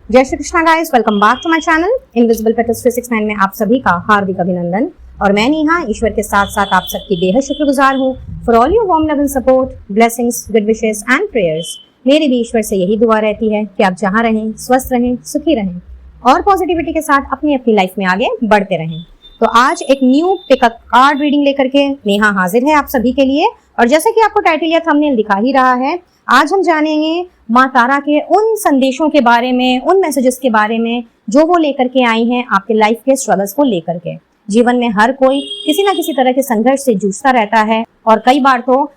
जय Shri Krishna guys, welcome back to my channel invisible petals 369 में आप सभी का हार्दिक अभिनंदन। और मैं नेहा ईश्वर के साथ साथ आप सबकी बेहद शुक्रगुजार हूँ for all your warm love and support, blessings, good wishes and prayers. मेरी भी ईश्वर से यही दुआ रहती है कि आप जहाँ रहें स्वस्थ रहें, सुखी रहें और पॉजिटिविटी के साथ अपनी अपनी लाइफ में आगे बढ़ते रहें। तो आज एक न्यू पिकअप कार्ड रीडिंग लेकर के नेहा हाजिर है आप सभी के लिए। और जैसे कि आपको टाइटल या थंबनेल दिखा ही रहा है, आज हम जानेंगे माँ तारा के उन संदेशों के बारे में, उन मैसेजेस के बारे में जो वो लेकर के आई हैं आपके लाइफ के स्ट्रगल्स को लेकर के। जीवन में हर कोई किसी ना किसी तरह के संघर्ष से जूझता रहता है और कई बार तो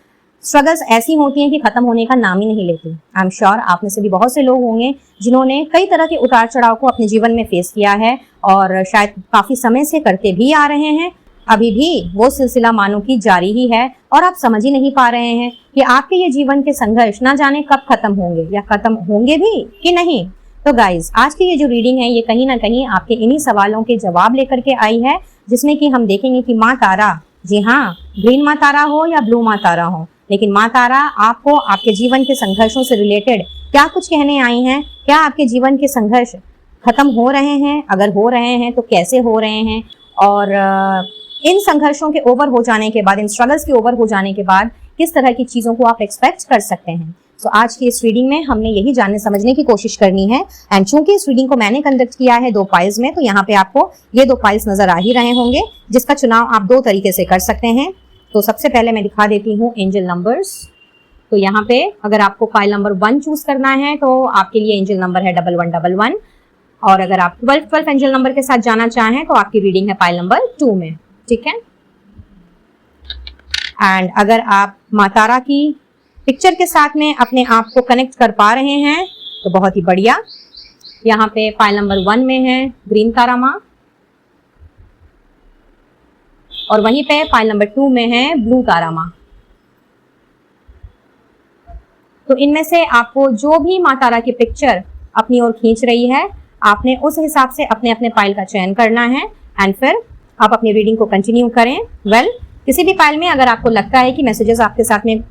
स्ट्रगल्स ऐसी होती हैं कि खत्म होने का नाम ही नहीं लेती। आई एम श्योर आप में से भी बहुत से लोग होंगे जिन्होंने कई तरह के उतार चढ़ाव को अपने जीवन में फेस किया है और शायद काफी समय से करते भी आ रहे हैं। अभी भी वो सिलसिला मानो की जारी ही है और आप समझ ही नहीं पा रहे हैं कि आपके ये जीवन के संघर्ष ना जाने कब खत्म होंगे या खत्म होंगे भी कि नहीं। तो गाइज, आज की ये जो रीडिंग है ये कहीं ना कहीं आपके इन्हीं सवालों के जवाब लेकर के आई है, जिसमें कि हम देखेंगे कि माँ तारा, जी हाँ, ग्रीन माँ तारा हो या ब्लू माँ तारा हो, लेकिन माँ तारा आपको आपके जीवन के संघर्षों से रिलेटेड क्या कुछ कहने आई हैं। क्या आपके जीवन के संघर्ष खत्म हो रहे हैं? अगर हो रहे हैं तो कैसे हो रहे हैं? और इन संघर्षों के ओवर हो जाने के बाद, इन स्ट्रगल्स के ओवर हो जाने के बाद किस तरह की चीजों को आप एक्सपेक्ट कर सकते हैं। तो आज की इस रीडिंग में हमने यही जानने समझने की कोशिश करनी है। एंड चूंकि इस रीडिंग को मैंने कंडक्ट किया है 2 पाइल्स में, तो यहाँ पे आपको ये 2 पाइल्स नजर आ ही रहे होंगे, जिसका चुनाव आप 2 तरीके से कर सकते हैं। तो सबसे पहले मैं दिखा देती हूँ एंजल नंबर्स। तो यहाँ पे अगर आपको पाइल नंबर 1 चूज करना है तो आपके लिए एंजल नंबर है 1111। और अगर आप 12 एंजल नंबर के साथ जाना चाहें तो आपकी रीडिंग है पाइल नंबर 2 में, ठीक है। एंड अगर आप माँ तारा की पिक्चर के साथ में अपने आप को कनेक्ट कर पा रहे हैं तो बहुत ही बढ़िया। यहाँ पे फाइल नंबर 1 में है ग्रीन तारा माँ और वहीं पे फाइल नंबर 2 में है ब्लू तारा माँ। तो इनमें से आपको जो भी माँ तारा की पिक्चर अपनी ओर खींच रही है, आपने उस हिसाब से अपने अपने फाइल का चयन करना है एंड फिर आप अपनी रीडिंग को कंटिन्यू करें। किसी भी फाइल में अगर आपको लगता है कि मैसेजेस आपके साथ में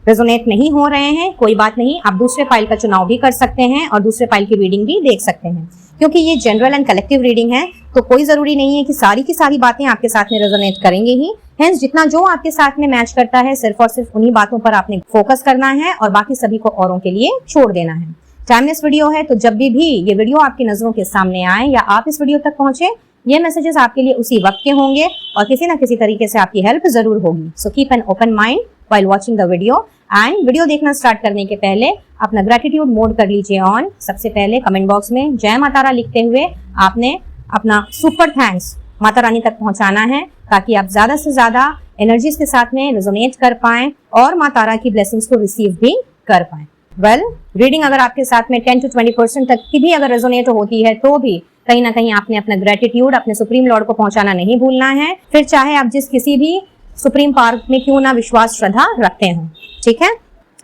रेजोनेट नहीं हो रहे हैं, कोई बात नहीं, आप दूसरे फाइल का चुनाव भी कर सकते हैं और दूसरे फाइल की रीडिंग भी देख सकते हैं। क्योंकि ये जनरल एंड कलेक्टिव रीडिंग है तो कोई जरूरी नहीं है कि सारी की सारी बातें आपके साथ में रेजोनेट करेंगे ही। हेंस जितना जो आपके साथ में मैच करता है सिर्फ और सिर्फ उन्हीं बातों पर आपने फोकस करना है और बाकी सभी को औरों के लिए छोड़ देना है। टाइमलेस वीडियो है तो जब भी ये वीडियो आपकी नजरों के सामने आए या आप इस वीडियो तक पहुंचे, ये मैसेजेस आपके लिए उसी वक्त के होंगे और किसी ना किसी तरीके से आपकी हेल्प जरूर होगी। So keep an open mind while watching the video. And video देखना स्टार्ट करने के पहले अपना ग्रेटिट्यूड मोड कर लीजिए ऑन। सबसे पहले कमेंट बॉक्स में जय माता रानी लिखते हुए आपने अपना सुपर थैंक्स माता रानी तक पहुंचाना है, ताकि आप ज्यादा से ज्यादा एनर्जीज के साथ में रेजोनेट कर पाएं और माँ तारा की ब्लेसिंग्स को रिसीव भी कर पाएं। रीडिंग अगर आपके साथ में 10 to 20% तक की भी अगर रेजोनेट होती है तो भी कहीं ना कहीं आपने अपना ग्रेटिट्यूड अपने सुप्रीम लॉर्ड को पहुंचाना नहीं भूलना है, फिर चाहे आप जिस किसी भी सुप्रीम पार्क में क्यों ना विश्वास श्रद्धा रखते हो, ठीक है।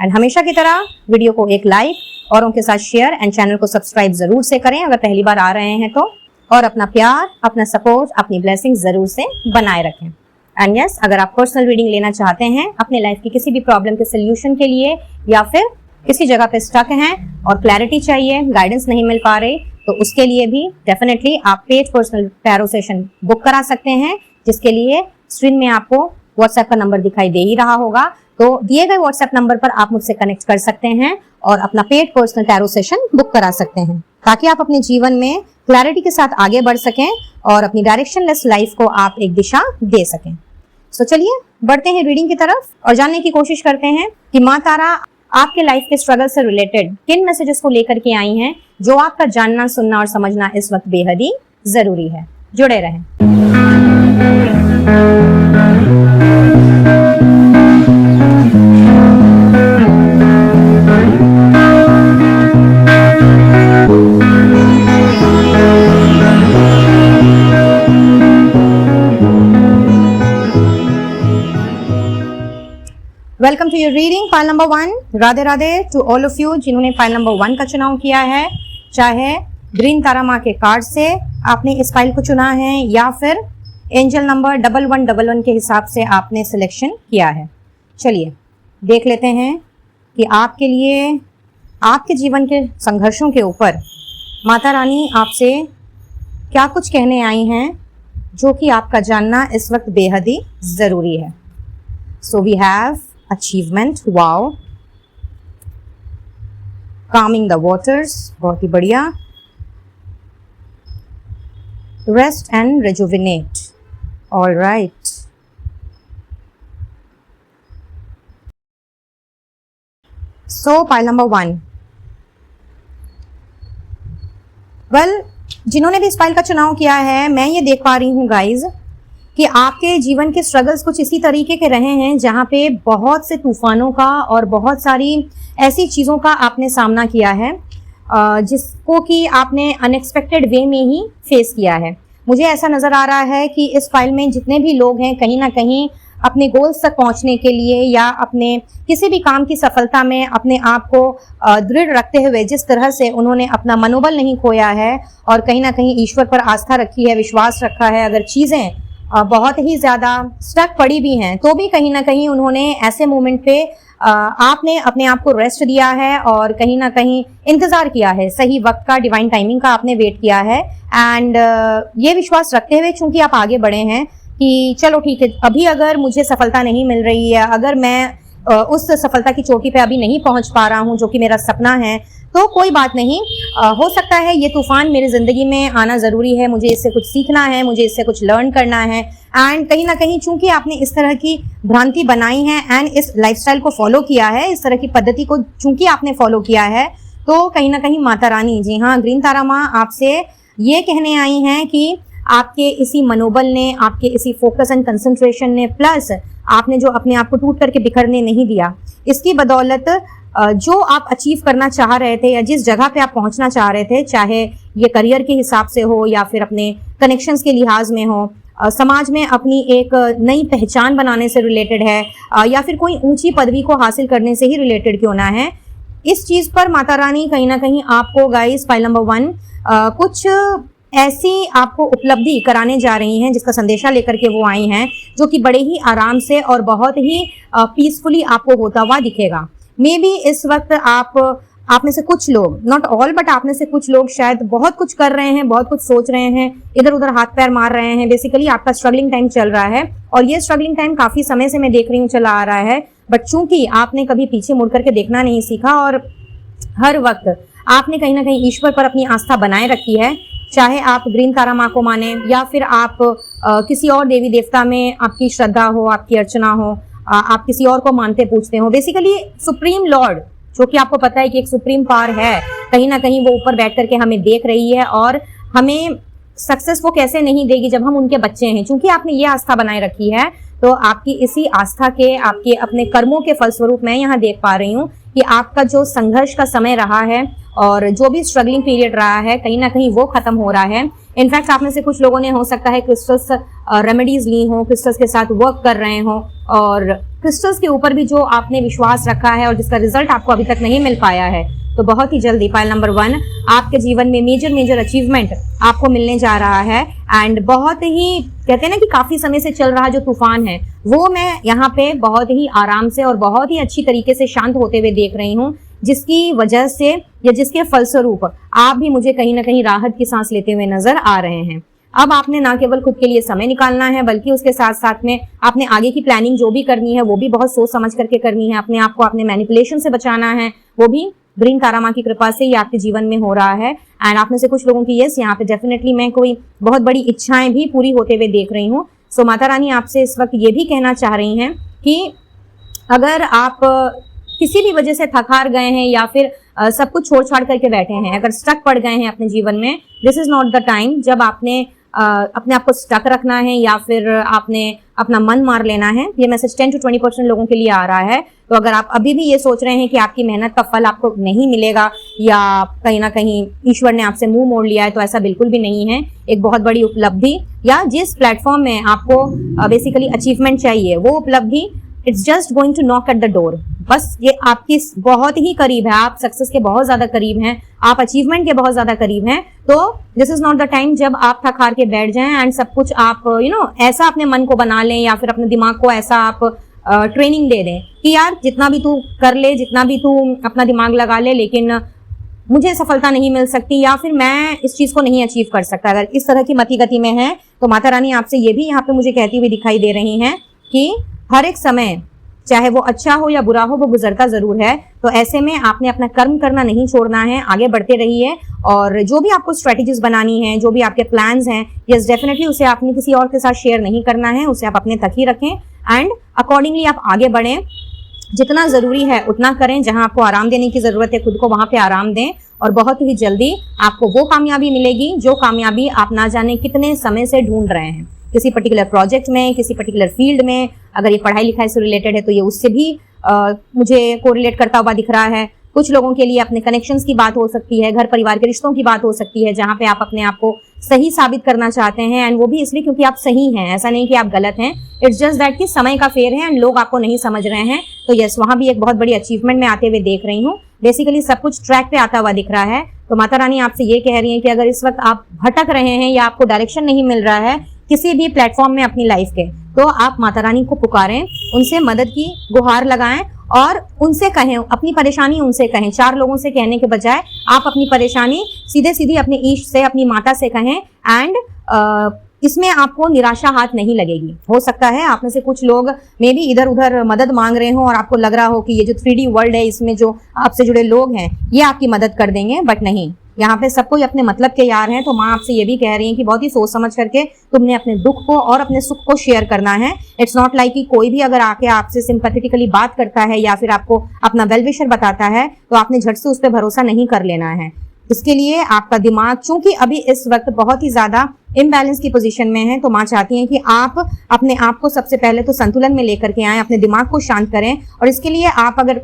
एंड हमेशा की तरह वीडियो को एक लाइक औरों के साथ शेयर एंड चैनल को सब्सक्राइब जरूर से करें अगर पहली बार आ रहे हैं तो, और अपना प्यार, अपना सपोर्ट, अपनी ब्लेसिंग जरूर से बनाए रखें। एंड यस, अगर आप पर्सनल रीडिंग लेना चाहते हैं अपने लाइफ की किसी भी प्रॉब्लम के सोल्यूशन के लिए या फिर किसी जगह पे स्टक हैं और क्लैरिटी चाहिए, गाइडेंस नहीं मिल पा रही, तो उसके लिए भी डेफिनेटली आप paid personal tarot session book करा सकते हैं, जिसके लिए स्क्रीन में आपको व्हाट्सएप का नंबर दिखाई दे ही रहा होगा। तो दिए गए व्हाट्सएप नंबर पर आप मुझसे कनेक्ट कर सकते हैं और अपना paid personal tarot session book करा सकते हैं, ताकि आप अपने जीवन में क्लैरिटी के साथ आगे बढ़ सकें और अपनी डायरेक्शनलेस लाइफ को आप एक दिशा दे सकें। तो चलिए बढ़ते हैं रीडिंग की तरफ और जानने की कोशिश करते हैं कि माँ तारा आपके लाइफ के स्ट्रगल से रिलेटेड किन मैसेजेस को लेकर के आई हैं, जो आपका जानना, सुनना और समझना इस वक्त बेहद ही जरूरी है। जुड़े रहें। Welcome to your reading file number 1। Radhe Radhe to all of you जिन्होंने फाइल नंबर 1 का चुनाव किया है, चाहे ग्रीन तारा माँ के कार्ड से आपने इस फाइल को चुना है या फिर एंजल नंबर 1111 के हिसाब से आपने सिलेक्शन किया है। चलिए देख लेते हैं कि आपके लिए आपके जीवन के संघर्षों के ऊपर माता रानी आपसे क्या कुछ कहने आई हैं जो कि आपका जानना इस वक्त बेहद ही ज़रूरी है। So we have achievement, wow, calming the waters, बहुत ही बढ़िया, rest and rejuvenate, all right. So pile number 1, well, जिन्होंने भी इस फाइल का चुनाव किया है, मैं ये देख पा रही हूँ गाइज कि आपके जीवन के स्ट्रगल्स कुछ इसी तरीके के रहे हैं जहाँ पे बहुत से तूफानों का और बहुत सारी ऐसी चीज़ों का आपने सामना किया है जिसको कि आपने अनएक्सपेक्टेड वे में ही फेस किया है। मुझे ऐसा नज़र आ रहा है कि इस फाइल में जितने भी लोग हैं कहीं ना कहीं अपने गोल्स तक पहुंचने के लिए या अपने किसी भी काम की सफलता में अपने आप को दृढ़ रखते हुए जिस तरह से उन्होंने अपना मनोबल नहीं खोया है और कहीं ना कहीं ईश्वर पर आस्था रखी है, विश्वास रखा है, अगर चीज़ें बहुत ही ज़्यादा स्टक पड़ी भी हैं तो भी कहीं ना कहीं उन्होंने ऐसे मोमेंट पे आपने अपने आप को रेस्ट दिया है और कहीं ना कहीं इंतज़ार किया है, सही वक्त का, डिवाइन टाइमिंग का आपने वेट किया है। एंड ये विश्वास रखते हुए चूंकि आप आगे बढ़े हैं कि चलो ठीक है, अभी अगर मुझे सफलता नहीं मिल रही है, अगर मैं उस सफलता की चोटी पे अभी नहीं पहुंच पा रहा हूं जो कि मेरा सपना है, तो कोई बात नहीं, हो सकता है ये तूफान मेरी जिंदगी में आना जरूरी है, मुझे इससे कुछ सीखना है, मुझे इससे कुछ लर्न करना है। एंड कहीं ना कहीं चूंकि आपने इस तरह की भ्रांति बनाई है एंड इस लाइफस्टाइल को फॉलो किया है, इस तरह की पद्धति को चूंकि आपने फॉलो किया है, तो कहीं ना कहीं माता रानी, जी हाँ, ग्रीन तारा माँ आपसे ये कहने आई हैं कि आपके इसी मनोबल ने, आपके इसी फोकस एंड कंसंट्रेशन ने, प्लस आपने जो अपने आप को टूट करके बिखरने नहीं दिया, इसकी बदौलत जो आप अचीव करना चाह रहे थे या जिस जगह पे आप पहुंचना चाह रहे थे, चाहे ये करियर के हिसाब से हो या फिर अपने कनेक्शंस के लिहाज में हो, समाज में अपनी एक नई पहचान बनाने से रिलेटेड है या फिर कोई ऊंची पदवी को हासिल करने से ही रिलेटेड क्यों ना है, इस चीज़ पर माता रानी कहीं ना कहीं आपको गाइस फाइल नंबर 1 कुछ ऐसी आपको उपलब्धि कराने जा रही हैं जिसका संदेशा लेकर के वो आई हैं, जो कि बड़े ही आराम से और बहुत ही पीसफुली आपको होता हुआ दिखेगा। मे बी इस वक्त आप में से कुछ लोग, नॉट ऑल बट आप में से कुछ लोग शायद बहुत कुछ कर रहे हैं, बहुत कुछ सोच रहे हैं, इधर उधर हाथ पैर मार रहे हैं। बेसिकली आपका स्ट्रगलिंग टाइम चल रहा है और ये स्ट्रगलिंग टाइम काफी समय से मैं देख रही हूँ चला आ रहा है, बट चूंकि आपने कभी पीछे मुड़ करके देखना नहीं सीखा और हर वक्त आपने कहीं ना कहीं ईश्वर पर अपनी आस्था बनाए रखी है, चाहे आप ग्रीन तारा माँ को माने या फिर आप किसी और देवी देवता में आपकी श्रद्धा हो, आपकी अर्चना हो, आप किसी और को मानते पूछते हो। बेसिकली सुप्रीम लॉर्ड, जो कि आपको पता है कि एक सुप्रीम पावर है, कहीं ना कहीं वो ऊपर बैठ करके हमें देख रही है और हमें सक्सेस वो कैसे नहीं देगी जब हम उनके बच्चे हैं। चूंकि आपने ये आस्था बनाए रखी है तो आपकी इसी आस्था के, आपके अपने कर्मों के फलस्वरूप मैं यहाँ देख पा रही हूँ कि आपका जो संघर्ष का समय रहा है और जो भी स्ट्रगलिंग पीरियड रहा है, कहीं ना कहीं वो खत्म हो रहा है। इनफैक्ट आप में से कुछ लोगों ने हो सकता है क्रिस्टल्स रेमेडीज ली हो, क्रिस्टल्स के साथ वर्क कर रहे हो और क्रिस्टल्स के ऊपर भी जो आपने विश्वास रखा है और जिसका रिजल्ट आपको अभी तक नहीं मिल पाया है, तो बहुत ही जल्दी फाइल नंबर 1 आपके जीवन में मेजर अचीवमेंट आपको मिलने जा रहा है। एंड बहुत ही कहते हैं ना कि काफी समय से चल रहा जो तूफान है, वो मैं यहाँ पे बहुत ही आराम से और बहुत ही अच्छी तरीके से शांत होते हुए देख रही हूँ, जिसकी वजह से या जिसके फलस्वरूप आप भी मुझे कहीं ना कहीं राहत की सांस लेते हुए नजर आ रहे हैं। अब आपने ना केवल खुद के लिए समय निकालना है, बल्कि उसके साथ साथ में आपने आगे की प्लानिंग जो भी करनी है वो भी बहुत सोच समझ करके करनी है। अपने आप को अपने मैनिपुलेशन से बचाना है, वो भी ग्रीन तारा माँ की कृपा से ये आपके जीवन में हो रहा है। एंड आप में से कुछ लोगों की यस, यहाँ पे डेफिनेटली मैं कोई बहुत बड़ी इच्छाएं भी पूरी होते हुए देख रही हूँ। सो माता रानी आपसे इस वक्त ये भी कहना चाह रही हैं कि अगर आप किसी भी वजह से थक हार गए हैं या फिर सब कुछ छोड़ छाड़ करके बैठे हैं, अगर स्टक पड़ गए हैं अपने जीवन में, this is not the time जब आपने अपने आप को स्टक रखना है या फिर आपने अपना मन मार लेना है। ये मैसेज 10 to 20% लोगों के लिए आ रहा है। तो अगर आप अभी भी ये सोच रहे हैं कि आपकी मेहनत का फल आपको नहीं मिलेगा या कहीं ना कहीं ईश्वर ने आपसे मुंह मोड़ लिया है, तो ऐसा बिल्कुल भी नहीं है। एक बहुत बड़ी उपलब्धि या जिस प्लेटफॉर्म में आपको बेसिकली अचीवमेंट चाहिए, वो उपलब्धि it's just going to knock at the door. बस ये आपकी बहुत ही करीब है, आप सक्सेस के बहुत ज्यादा करीब हैं, आप अचीवमेंट के बहुत ज्यादा करीब हैं। तो this is not the time जब आप थक हार के बैठ जाएं एंड सब कुछ आप ऐसा अपने मन को बना लें या फिर अपने दिमाग को ऐसा आप ट्रेनिंग दे दें कि यार जितना भी तू कर ले, जितना भी तू अपना दिमाग लगा ले, लेकिन मुझे सफलता नहीं मिल सकती या फिर मैं इस चीज को नहीं अचीव कर सकता। अगर इस तरह की मति गति में है तो माता रानी आपसे ये भी यहाँ पे मुझे कहती हुई दिखाई दे रही हैं कि हर एक समय चाहे वो अच्छा हो या बुरा हो वो गुजरता जरूर है। तो ऐसे में आपने अपना कर्म करना नहीं छोड़ना है, आगे बढ़ते रहिए और जो भी आपको स्ट्रेटेजीज बनानी है, जो भी आपके प्लान्स हैं, यस डेफिनेटली उसे आपने किसी और के साथ शेयर नहीं करना है, उसे आप अपने तक ही रखें एंड अकॉर्डिंगली आप आगे बढ़ें। जितना जरूरी है उतना करें, जहां आपको आराम देने की जरूरत है खुद को वहां पे आराम दें और बहुत ही जल्दी आपको वो कामयाबी मिलेगी जो कामयाबी आप ना जाने कितने समय से ढूंढ रहे हैं। किसी पर्टिकुलर प्रोजेक्ट में, किसी पर्टिकुलर फील्ड में, अगर ये पढ़ाई लिखाई से रिलेटेड है तो ये उससे भी मुझे कोरिलेट करता हुआ दिख रहा है। कुछ लोगों के लिए अपने कनेक्शंस की बात हो सकती है, घर परिवार के रिश्तों की बात हो सकती है, जहां पे आप अपने आप को सही साबित करना चाहते हैं एंड वो भी इसलिए क्योंकि आप सही हैं, ऐसा नहीं कि आप गलत हैं। इट्स जस्ट दैट कि समय का फेर है एंड लोग आपको नहीं समझ रहे हैं। तो यस, वहां भी एक बहुत बड़ी अचीवमेंट में आते हुए देख रही हूँ। बेसिकली सब कुछ ट्रैक पे आता हुआ दिख रहा है। तो माता रानी आपसे ये कह रही है कि अगर इस वक्त आप भटक रहे हैं या आपको डायरेक्शन नहीं मिल रहा है किसी भी प्लेटफॉर्म में अपनी लाइफ के, तो आप माता रानी को पुकारें, उनसे मदद की गुहार लगाएं और उनसे कहें, अपनी परेशानी उनसे कहें। 4 लोगों से कहने के बजाय आप अपनी परेशानी सीधे सीधी अपने ईष्ट से, अपनी माता से कहें एंड इसमें आपको निराशा हाथ नहीं लगेगी। हो सकता है आप में से कुछ लोग मे भी इधर उधर मदद मांग रहे हो और आपको लग रहा हो कि ये जो 3D वर्ल्ड है इसमें जो आपसे जुड़े लोग हैं ये आपकी मदद कर देंगे, बट नहीं, यहाँ पे सब कोई अपने मतलब के यार हैं। तो माँ आपसे ये भी कह रही है कि बहुत ही सोच समझ करके तुमने अपने दुख को और अपने सुख को शेयर करना है। इट्स नॉट लाइक कि कोई भी अगर आके आपसे सिंपैथेटिकली बात करता है या फिर आपको अपना वेल विशर बताता है तो आपने झट से उस पर भरोसा नहीं कर लेना है। इसके लिए आपका दिमाग चूंकि अभी इस वक्त बहुत ही ज्यादा इम्बैलेंस की पोजीशन में है, तो माँ चाहती हैं कि आप अपने आप को सबसे पहले तो संतुलन में लेकर के आए, अपने दिमाग को शांत करें। और इसके लिए आप अगर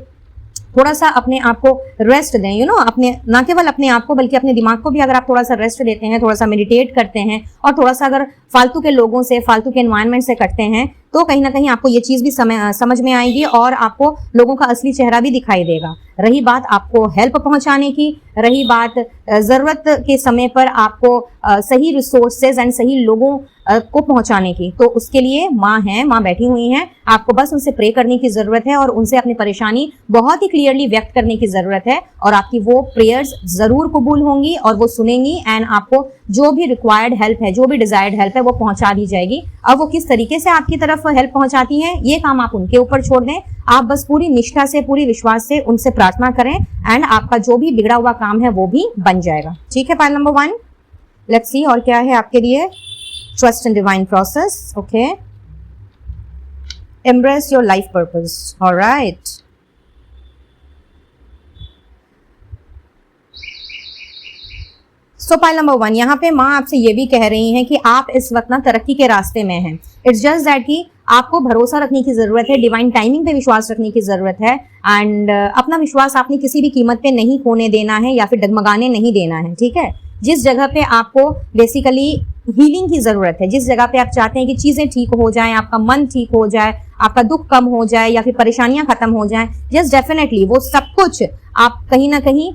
थोड़ा सा अपने आप को रेस्ट दें, अपने ना केवल अपने आप को बल्कि अपने दिमाग को भी अगर आप थोड़ा सा रेस्ट देते हैं, थोड़ा सा मेडिटेट करते हैं और थोड़ा सा अगर फालतू के लोगों से, फालतू के एनवायरनमेंट से कटते हैं तो कहीं ना कहीं आपको ये चीज भी समझ में आएगी और आपको लोगों का असली चेहरा भी दिखाई देगा। रही बात आपको हेल्प पहुंचाने की, रही बात जरूरत के समय पर आपको सही रिसोर्सेज एंड सही लोगों को पहुंचाने की, तो उसके लिए माँ है, माँ बैठी हुई हैं। आपको बस उनसे प्रे करने की जरूरत है और उनसे अपनी परेशानी बहुत ही क्लियरली व्यक्त करने की जरूरत है और आपकी वो प्रेयर्स जरूर कबूल होंगी और वो सुनेंगी एंड आपको जो भी रिक्वायर्ड हेल्प है, जो भी डिजायर्ड हेल्प है वो पहुंचा दी जाएगी। अब वो किस तरीके से आपकी तरफ हेल्प पहुंचाती हैं ये काम आप उनके ऊपर छोड़ दें। आप बस पूरी निष्ठा से, पूरी विश्वास से उनसे प्रार्थना करें एंड आपका जो भी बिगड़ा हुआ काम है वो भी बन जाएगा। ठीक है, पाइल नंबर 1, लेट्स सी और क्या है आपके लिए। Trust in divine process, okay, embrace your life purpose, alright. So pile number 1, यहाँ पे माँ आपसे ये भी कह रही हैं कि आप इस वक्त ना तरक्की के रास्ते में हैं। इट्स जस्ट दैट कि आपको भरोसा रखने की जरूरत है, डिवाइन टाइमिंग पे विश्वास रखने की जरूरत है एंड अपना विश्वास आपने किसी भी कीमत पे नहीं खोने देना है या फिर डगमगाने नहीं देना है। ठीक है, जिस जगह पे आपको बेसिकली हीलिंग की जरूरत है, जिस जगह पे आप चाहते हैं कि चीजें ठीक हो जाएं, आपका मन ठीक हो जाए, आपका दुख कम हो जाए या फिर परेशानियां खत्म हो जाएं, जस्ट डेफिनेटली वो सब कुछ आप कहीं ना कहीं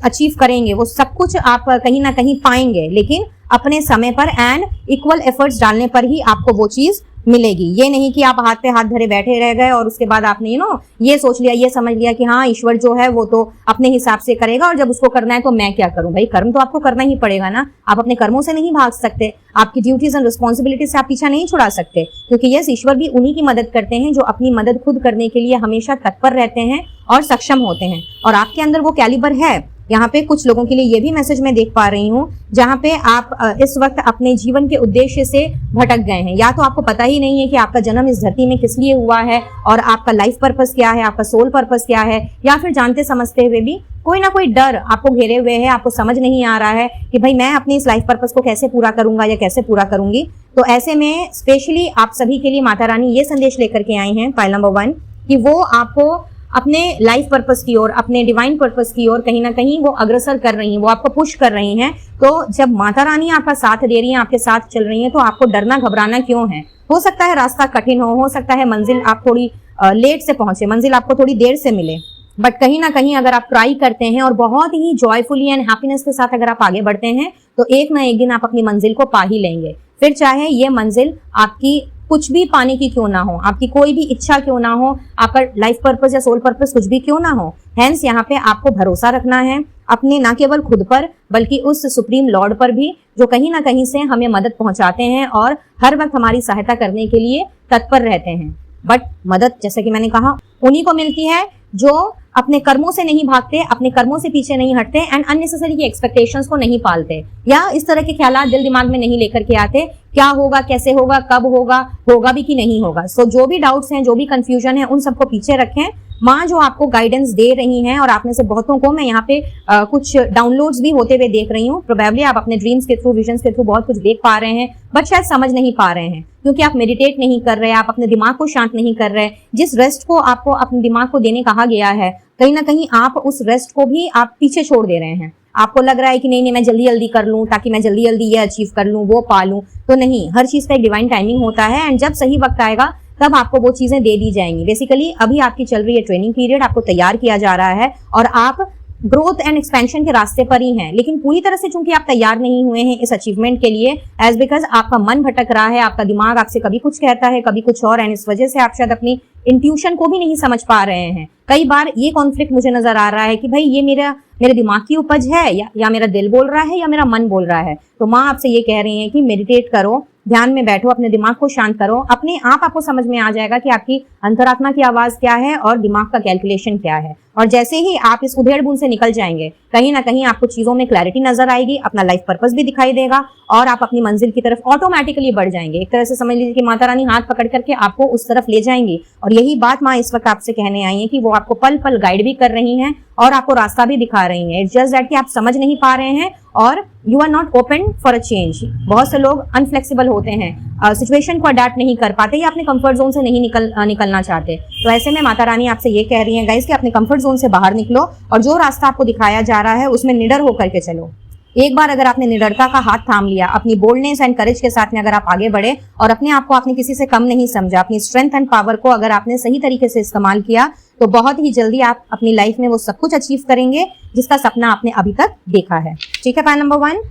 अचीव करेंगे, वो सब कुछ आप कहीं ना कहीं पाएंगे, लेकिन अपने समय पर एंड इक्वल एफर्ट्स डालने पर ही आपको वो चीज मिलेगी। ये नहीं कि आप हाथ पे हाथ धरे बैठे रह गए और उसके बाद आपने ये सोच लिया, ये समझ लिया कि हाँ ईश्वर जो है वो तो अपने हिसाब से करेगा और जब उसको करना है तो मैं क्या करूं। भाई कर्म तो आपको करना ही पड़ेगा ना, आप अपने कर्मों से नहीं भाग सकते, आपकी ड्यूटीज एंड रिस्पॉन्सिबिलिटी से आप पीछा नहीं छुड़ा सकते, क्योंकि यस ईश्वर भी उन्हीं की मदद करते हैं जो अपनी मदद खुद करने के लिए हमेशा तत्पर रहते हैं और सक्षम होते हैं। और आपके अंदर वो कैलिबर है। यहाँ पे कुछ लोगों के लिए ये भी मैसेज मैं देख पा रही हूँ जहाँ पे आप इस वक्त अपने जीवन के उद्देश्य से भटक गए हैं, या तो आपको पता ही नहीं है कि आपका जन्म इस धरती में किस लिए हुआ है और आपका लाइफ पर्पस क्या है, आपका सोल पर्पस क्या है, या फिर जानते समझते हुए भी कोई ना कोई डर आपको घेरे हुए है, आपको समझ नहीं आ रहा है कि भाई मैं अपनी इस लाइफ पर्पस को कैसे पूरा करूंगा या कैसे पूरा करूंगी। तो ऐसे में स्पेशली आप सभी के लिए माता रानी ये संदेश लेकर के आई हैं पाइल नंबर 1 कि वो आपको अपने लाइफ पर्पस की ओर, अपने डिवाइन पर्पस की ओर कहीं ना कहीं वो अग्रसर कर रही हैं, वो आपको पुश कर रही हैं। तो जब माता रानी आपका साथ दे रही हैं, आपके साथ चल रही हैं, तो आपको डरना घबराना क्यों है। हो सकता है रास्ता कठिन हो सकता है मंजिल आप थोड़ी लेट से पहुंचे, मंजिल आपको थोड़ी देर से मिले, बट कहीं ना कहीं अगर आप ट्राई करते हैं और बहुत ही जॉयफुली एंड हैप्पीनेस के साथ अगर आप आगे बढ़ते हैं तो एक ना एक दिन आप अपनी मंजिल को पा ही लेंगे। फिर चाहे ये मंजिल आपकी कुछ भी पाने की क्यों ना हो, आपकी कोई भी इच्छा क्यों ना हो, आपका लाइफ पर्पस या सोल पर्पस कुछ भी क्यों ना हो। हेंस यहाँ पे आपको भरोसा रखना है, अपने ना केवल खुद पर बल्कि उस सुप्रीम लॉर्ड पर भी, जो कहीं ना कहीं से हमें मदद पहुंचाते हैं और हर वक्त हमारी सहायता करने के लिए तत्पर रहते हैं। बट मदद, जैसे कि मैंने कहा, उन्हीं को मिलती है जो अपने कर्मों से नहीं भागते, अपने कर्मों से पीछे नहीं हटते एंड अननेसेसरी की एक्सपेक्टेशंस को नहीं पालते, या इस तरह के ख्यालात दिल दिमाग में नहीं लेकर के आते, क्या होगा, कैसे होगा, कब होगा, होगा भी कि नहीं होगा। सो जो भी डाउट्स हैं, जो भी कंफ्यूजन है, उन सबको पीछे रखें। माँ जो आपको गाइडेंस दे रही हैं, और आप में से बहुतों को मैं यहाँ पे कुछ डाउनलोड्स भी होते हुए देख रही हूँ। प्रोबेबली आप अपने ड्रीम्स के थ्रू, विजन्स के थ्रू बहुत कुछ देख पा रहे हैं, बट शायद समझ नहीं पा रहे हैं, क्योंकि आप मेडिटेट नहीं कर रहे, आप अपने दिमाग को शांत नहीं कर रहे। जिस रेस्ट को आपको अपने दिमाग को देने कहा गया है, कहीं ना कहीं आप उस रेस्ट को भी आप पीछे छोड़ दे रहे हैं। आपको लग रहा है कि नहीं मैं जल्दी जल्दी कर लूं, ताकि मैं जल्दी जल्दी ये अचीव कर लूं, वो पा लूं। तो नहीं, हर चीज का एक डिवाइन टाइमिंग होता है, एंड जब सही वक्त आएगा तब आपको वो चीजें दे दी जाएंगी। बेसिकली अभी आपकी चल रही है ट्रेनिंग पीरियड, आपको तैयार किया जा रहा है और आप ग्रोथ एंड एक्सपेंशन के रास्ते पर ही हैं, लेकिन पूरी तरह से चूंकि आप तैयार नहीं हुए हैं इस अचीवमेंट के लिए, एज बिकॉज आपका मन भटक रहा है, आपका दिमाग आपसे कभी कुछ कहता है, कभी कुछ और, एंड इस वजह से आप शायद अपनी इंट्यूशन को भी नहीं समझ पा रहे हैं। कई बार ये कॉन्फ्लिक्ट मुझे नजर आ रहा है कि भाई ये मेरे दिमाग की उपज है, या मेरा दिल बोल रहा है, या मेरा मन बोल रहा है। तो माँ आपसे ये कह रही है कि मेडिटेट करो, ध्यान में बैठो, अपने दिमाग को शांत करो, अपने आप आपको समझ में आ जाएगा कि आपकी अंतरात्मा की आवाज क्या है और दिमाग का कैलकुलेशन क्या है। और जैसे ही आप इस उधेड़-बुन से निकल जाएंगे, कहीं ना कहीं आपको चीजों में क्लैरिटी नजर आएगी, अपना लाइफ पर्पस भी दिखाई देगा और आप अपनी मंजिल की तरफ ऑटोमेटिकली बढ़ जाएंगे। एक तरह से समझ लीजिए कि माता रानी हाथ पकड़ करके आपको उस तरफ ले जाएंगी। और यही बात माँ इस वक्त आपसे कहने आई है कि वो आपको पल पल गाइड भी कर रही हैं और आपको रास्ता भी दिखा रही हैं। इट्स जस्ट दैट कि आप समझ नहीं पा रहे हैं और you are not open for a change. बहुत से लोग अनफ्लेक्सिबल होते हैं, सिचुएशन को अडेप्ट नहीं कर पाते या अपने कंफर्ट जोन से नहीं निकलना चाहते। तो ऐसे में माता रानी आपसे ये कह रही हैं गाइस कि अपने कंफर्ट जोन से बाहर निकलो और जो रास्ता आपको दिखाया जा रहा है उसमें निडर होकर के चलो। एक बार अगर आपने निडरता का हाथ थाम लिया, अपनी बोल्डनेस एंड करेज के साथ में अगर आप आगे बढ़े और अपने आप को आपने किसी से कम नहीं समझा, अपनी स्ट्रेंथ एंड पावर को अगर आपने सही तरीके से इस्तेमाल किया, तो बहुत ही जल्दी आप अपनी लाइफ में वो सब कुछ अचीव करेंगे जिसका सपना आपने अभी तक देखा है। ठीक है, पॉइंट नंबर 1।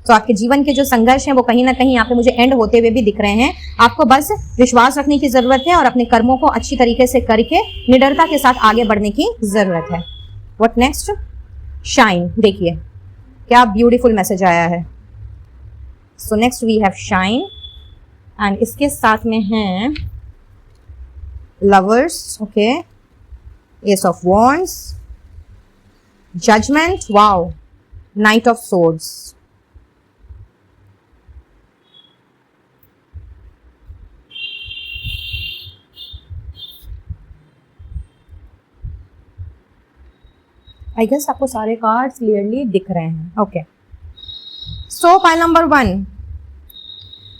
तो आपके जीवन के जो संघर्ष हैं वो कहीं ना कहीं यहाँ पे मुझे एंड होते हुए भी दिख रहे हैं। आपको बस विश्वास रखने की जरूरत है और अपने कर्मों को अच्छी तरीके से करके निडरता के साथ आगे बढ़ने की जरूरत है। What next? शाइन। देखिए क्या ब्यूटीफुल मैसेज आया है। So next we have shine and इसके साथ में है lovers, okay, ace of wands, judgement, wow, knight of swords. I guess आपको सारे कार्ड्स क्लियरली दिख रहे हैं। ओके, सो पाइल नंबर 1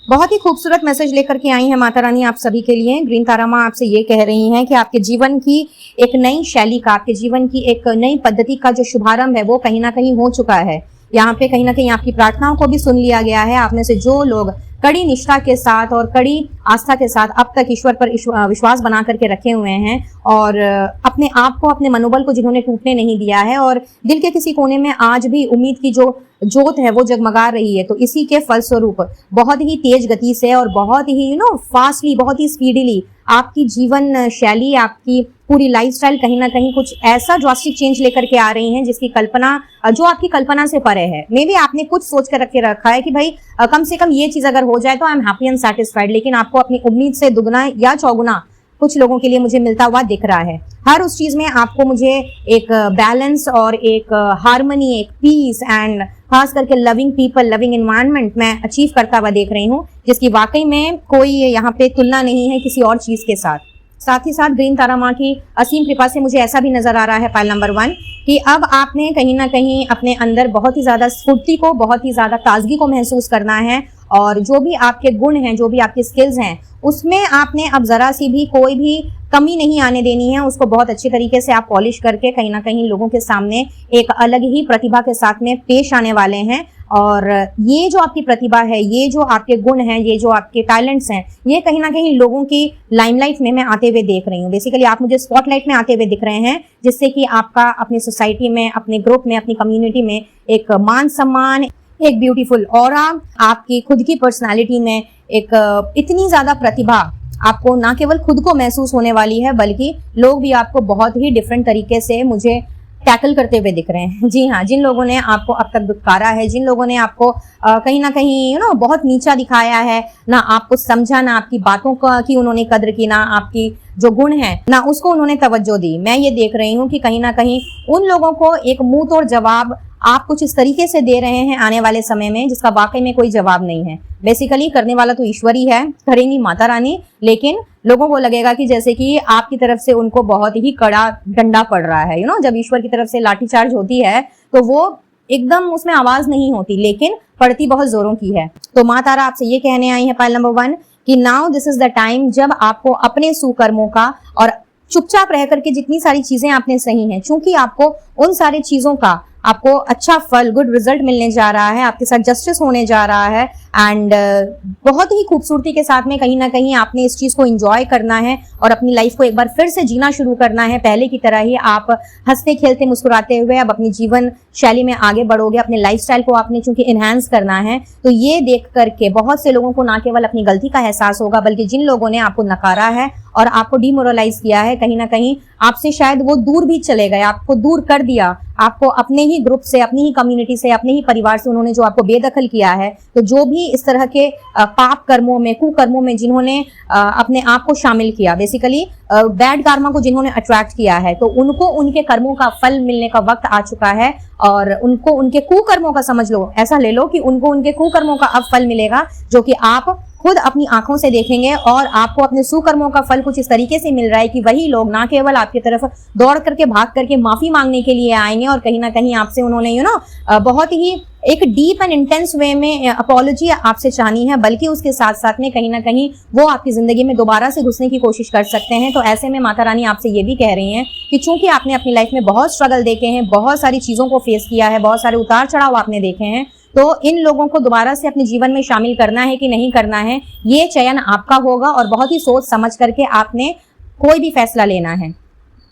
बहुत ही खूबसूरत मैसेज लेकर के आई है माता रानी आप सभी के लिए। ग्रीन तारा माँ आपसे ये कह रही हैं कि आपके जीवन की एक नई शैली का, आपके जीवन की एक नई पद्धति का जो शुभारंभ है वो कहीं ना कहीं हो चुका है। यहाँ पे कहीं ना कहीं आपकी प्रार्थनाओं को भी सुन लिया गया है। आप में से जो लोग कड़ी निष्ठा के साथ और कड़ी आस्था के साथ अब तक ईश्वर पर विश्वास बना करके रखे हुए हैं और अपने आप को, अपने मनोबल को जिन्होंने टूटने नहीं दिया है और दिल के किसी कोने में आज भी उम्मीद की जो जोत है वो जगमगा रही है, तो इसी के फलस्वरूप बहुत ही तेज गति से और बहुत ही फास्टली, बहुत ही स्पीडीली आपकी जीवन शैली, आपकी पूरी लाइफस्टाइल कहीं ना कहीं कुछ ऐसा ड्रास्टिक चेंज लेकर के आ रही हैं जिसकी कल्पना, जो आपकी कल्पना से परे है। मे बी आपने कुछ सोच कर रखे रखा है कि भाई कम से कम ये चीज अगर हो जाए तो I am happy and satisfied, लेकिन आपको अपनी उम्मीद से दुगना या चौगुना कुछ लोगों के लिए मुझे मिलता हुआ दिख रहा है। हर उस चीज में आपको मुझे एक बैलेंस और एक हार्मनी, एक पीस एंड खास करके लविंग पीपल, लविंग एनवायरनमेंट मैं अचीव करता हुआ देख रही हूँ, जिसकी वाकई में कोई यहाँ पे तुलना नहीं है किसी और चीज के साथ। साथ ही साथ ग्रीन तारा माँ की असीम कृपा से मुझे ऐसा भी नजर आ रहा है पाइल नंबर 1 कि अब आपने कहीं ना कहीं अपने अंदर बहुत ही ज्यादा स्फूर्ति को, बहुत ही ज्यादा ताजगी को महसूस करना है और जो भी आपके गुण हैं, जो भी आपकी स्किल्स हैं, उसमें आपने अब जरा सी भी कोई भी कमी नहीं आने देनी है। उसको बहुत अच्छी तरीके से आप पॉलिश करके कहीं ना कहीं लोगों के सामने एक अलग ही प्रतिभा के साथ में पेश आने वाले हैं। और ये जो आपकी प्रतिभा है, ये जो आपके गुण हैं, ये जो आपके टैलेंट्स हैं, ये कहीं ना कहीं लोगों की लाइमलाइट में मैं आते हुए देख रही हूँ। बेसिकली आप मुझे स्पॉटलाइट में आते हुए दिख रहे हैं, जिससे कि आपका अपनी सोसाइटी में, अपने ग्रुप में, अपनी कम्युनिटी में एक मान सम्मान, एक ब्यूटीफुल ऑरा, आपकी खुद की पर्सनालिटी में एक इतनी ज्यादा प्रतिभा आपको ना केवल खुद को महसूस होने वाली है, बल्कि लोग भी आपको बहुत ही डिफरेंट तरीके से मुझे टैकल करते हुए दिख रहे हैं। जी हाँ, जिन लोगों ने आपको अब तक दुत्कारा है, जिन लोगों ने आपको कहीं ना कहीं बहुत नीचा दिखाया है, ना आपको समझा, ना आपकी बातों की उन्होंने कद्र की, ना आपकी जो गुण है ना उसको उन्होंने तवज्जो दी, मैं ये देख रही हूँ कि कहीं ना कहीं उन लोगों को एक मुंह तोड़ जवाब आप कुछ इस तरीके से दे रहे हैं आने वाले समय में जिसका वाकई में कोई जवाब नहीं है। बेसिकली करने वाला तो ईश्वर ही है, करेंगी माता रानी, लेकिन लोगों को लगेगा कि जैसे कि आपकी तरफ से उनको बहुत ही कड़ा डंडा पड़ रहा है। जब ईश्वर की तरफ से लाठीचार्ज होती है तो वो एकदम उसमें आवाज नहीं होती, लेकिन पड़ती बहुत जोरों की है। तो माँ तारा आपसे ये कहने आई है पाइल नंबर 1 कि now this is the time जब आपको अपने सुकर्मों का और चुपचाप रह करके जितनी सारी चीजें आपने सही हैं, चूंकि आपको उन सारी चीजों का आपको अच्छा फल, गुड रिजल्ट मिलने जा रहा है, आपके साथ जस्टिस होने जा रहा है एंड बहुत ही खूबसूरती के साथ में कहीं ना कहीं आपने इस चीज को एंजॉय करना है और अपनी लाइफ को एक बार फिर से जीना शुरू करना है। पहले की तरह ही आप हंसते खेलते मुस्कुराते हुए अब अपनी जीवन शैली में आगे बढ़ोगे। अपने लाइफस्टाइल को आपने चूंकि इनहेंस करना है, तो ये देख करके बहुत से लोगों को ना केवल अपनी गलती का एहसास होगा, बल्कि जिन लोगों ने आपको नकारा है और आपको डिमोरलाइज किया है, कहीं ना कहीं आपसे शायद वो दूर भी चले गए, आपको दूर कर दिया, आपको अपने ही ग्रुप से, अपनी ही कम्युनिटी से, अपने ही परिवार से उन्होंने जो आपको बेदखल किया है, तो जो भी इस तरह के पाप कर्मों में, कुकर्मों में जिन्होंने अपने आप को शामिल किया, बेसिकली बैड कार्मा को जिन्होंने अट्रैक्ट किया है, तो उनको उनके कर्मों का फल मिलने का वक्त आ चुका है और उनको उनके कुकर्मों का, समझ लो, ऐसा ले लो कि उनको उनके कुकर्मों का अब फल मिलेगा, जो कि आप खुद अपनी आंखों से देखेंगे। और आपको अपने सुकर्मों का फल कुछ इस तरीके से मिल रहा है कि वही लोग ना केवल आपकी तरफ दौड़ करके भाग करके माफी मांगने के लिए आएंगे और कहीं ना कहीं आपसे उन्होंने बहुत ही एक डीप एंड इंटेंस वे में अपॉलॉजी आपसे चाहनी है, बल्कि उसके साथ साथ में कहीं ना कहीं वो आपकी जिंदगी में दोबारा से घुसने की कोशिश कर सकते हैं। तो ऐसे में माता रानी आपसे ये भी कह रही हैं कि चूंकि आपने अपनी लाइफ में बहुत स्ट्रगल देखे हैं, बहुत सारी चीजों को फेस किया है, बहुत सारे उतार चढ़ाव आपने देखे हैं, तो इन लोगों को दोबारा से अपने जीवन में शामिल करना है कि नहीं करना है, ये चयन आपका होगा और बहुत ही सोच समझ करके आपने कोई भी फैसला लेना है।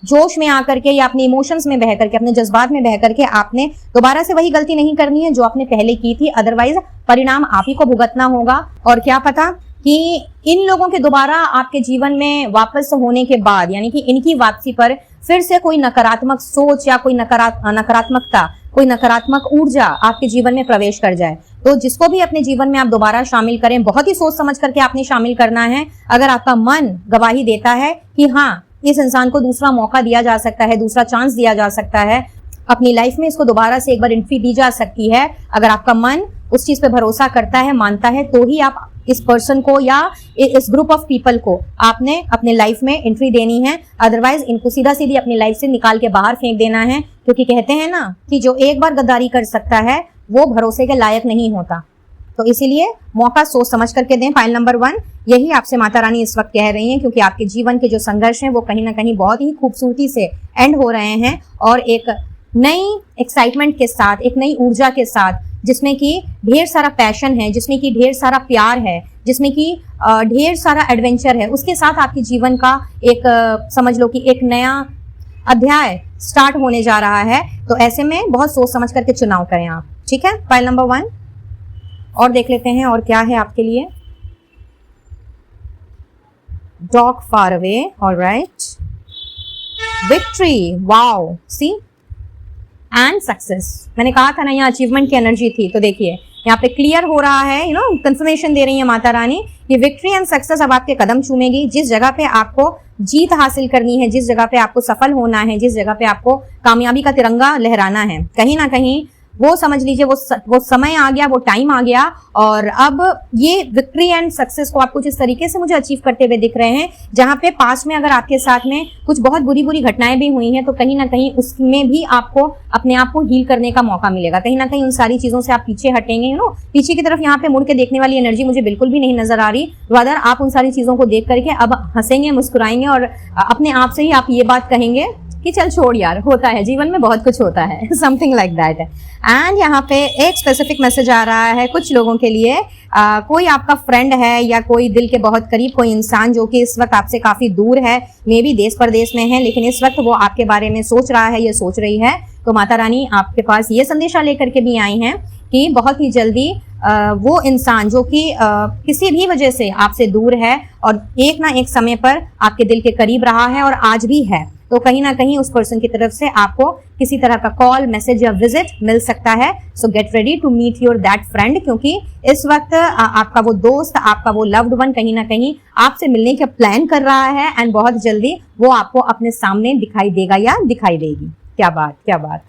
जोश में आकर के या अपने इमोशंस में बह करके, अपने जज्बात में बह करके आपने दोबारा से वही गलती नहीं करनी है जो आपने पहले की थी, अदरवाइज परिणाम आप ही को भुगतना होगा। और क्या पता कि इन लोगों के दोबारा आपके जीवन में वापस होने के बाद, यानी कि इनकी वापसी पर फिर से कोई नकारात्मक सोच या कोई नकारात्मकता, कोई नकारात्मक ऊर्जा आपके जीवन में प्रवेश कर जाए, तो जिसको भी अपने जीवन में आप दोबारा शामिल करें, बहुत ही सोच समझ करके आपने शामिल करना है। अगर आपका मन गवाही देता है कि हाँ, इस इंसान को दूसरा मौका दिया जा सकता है, दूसरा चांस दिया जा सकता है, अपनी लाइफ में इसको दोबारा से एक बार एंट्री दी जा सकती है, अगर आपका मन उस चीज पे भरोसा करता है, मानता है, तो ही आप इस पर्सन को या इस ग्रुप ऑफ पीपल को आपने अपने लाइफ में एंट्री देनी है। अदरवाइज इनको सीधा सीधी अपनी लाइफ से निकाल के बाहर फेंक देना है, क्योंकि कहते हैं ना कि जो एक बार गद्दारी कर सकता है वो भरोसे के लायक नहीं होता। तो इसीलिए मौका सोच समझ करके दें। फाइल नंबर 1 यही आपसे माता रानी इस वक्त कह रही हैं, क्योंकि आपके जीवन के जो संघर्ष हैं वो कहीं ना कहीं बहुत ही खूबसूरती से एंड हो रहे हैं और एक नई एक्साइटमेंट के साथ, एक नई ऊर्जा के साथ, जिसमें कि ढेर सारा पैशन है, जिसमें कि ढेर सारा प्यार है, जिसमें कि ढेर सारा एडवेंचर है, उसके साथ आपके जीवन का एक समझ लो कि एक नया अध्याय स्टार्ट होने जा रहा है। तो ऐसे में बहुत सोच समझ करके चुनाव करें आप, ठीक है। फाइल नंबर 1 और देख लेते हैं और क्या है आपके लिए। Dog far away, alright, victory, wow, sea, and success. मैंने कहा था ना यहाँ अचीवमेंट की एनर्जी थी, तो देखिए यहाँ पे क्लियर हो रहा है, कंफर्मेशन दे रही है माता रानी कि विक्ट्री एंड सक्सेस अब आपके कदम चूमेगी। जिस जगह पे आपको जीत हासिल करनी है, जिस जगह पे आपको सफल होना है, जिस जगह पे आपको कामयाबी का तिरंगा लहराना है, कहीं ना कहीं वो समझ लीजिए वो समय आ गया, वो टाइम आ गया। और अब ये विक्ट्री एंड सक्सेस को आप कुछ इस तरीके से मुझे अचीव करते हुए दिख रहे हैं, जहां पे पास्ट में अगर आपके साथ में कुछ बहुत बुरी बुरी घटनाएं भी हुई हैं, तो कहीं ना कहीं उसमें भी आपको अपने आप को हील करने का मौका मिलेगा। कहीं ना कहीं उन सारी चीजों से आप पीछे हटेंगे, पीछे की तरफ यहाँ पे मुड़ के देखने वाली एनर्जी मुझे बिल्कुल भी नहीं नजर आ रही। रादर आप उन सारी चीजों को देख करके अब हंसेंगे, मुस्कुराएंगे और अपने आप से ही आप ये बात कहेंगे कि चल छोड़ यार, होता है, जीवन में बहुत कुछ होता है, समथिंग लाइक दैट। एंड यहाँ पे एक स्पेसिफिक मैसेज आ रहा है कुछ लोगों के लिए। कोई आपका फ्रेंड है या कोई दिल के बहुत करीब कोई इंसान जो कि इस वक्त आपसे काफी दूर है, मे बी देश परदेश में है, लेकिन इस वक्त वो आपके बारे में सोच रहा है, ये सोच रही है। तो माता रानी आपके पास ये संदेशा लेकर के भी आई हैं कि बहुत ही जल्दी वो इंसान जो कि किसी भी वजह से आपसे दूर है और एक ना एक समय पर आपके दिल के करीब रहा है और आज भी है, तो कहीं ना कहीं उस पर्सन की तरफ से आपको किसी तरह का कॉल, मैसेज या विजिट मिल सकता है। So get ready to meet your that friend, क्योंकि इस वक्त आपका वो दोस्त, आपका वो लव्ड वन कहीं ना कहीं आपसे मिलने का प्लान कर रहा है एंड बहुत जल्दी वो आपको अपने सामने दिखाई देगा या दिखाई देगी। क्या बात, क्या बात,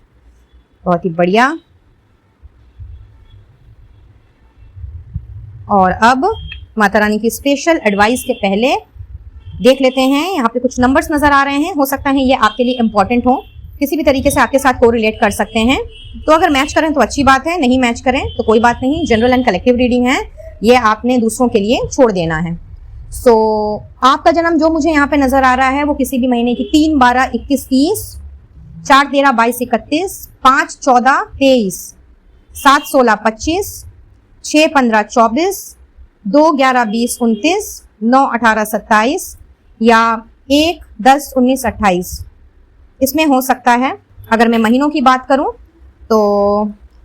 बहुत ही बढ़िया। और अब माता रानी की स्पेशल एडवाइस के पहले देख लेते हैं, यहाँ पे कुछ नंबर्स नजर आ रहे हैं, हो सकता है ये आपके लिए इंपॉर्टेंट हो, किसी भी तरीके से आपके साथ कोरिलेट कर सकते हैं। तो अगर मैच करें तो अच्छी बात है, नहीं मैच करें तो कोई बात नहीं। जनरल एंड कलेक्टिव रीडिंग है, ये आपने दूसरों के लिए छोड़ देना है। सो आपका जन्म जो मुझे यहाँ पे नजर आ रहा है वो किसी भी महीने की 3, 12, 21, 30, 4, 13, 22, 31, 5, 14, 23, 7, 16, 25, 6, 15, 24, 2, 11, 20, 29, 9, 18, 27 या 1, 10, 19, 28 इसमें हो सकता है। अगर मैं महीनों की बात करूं तो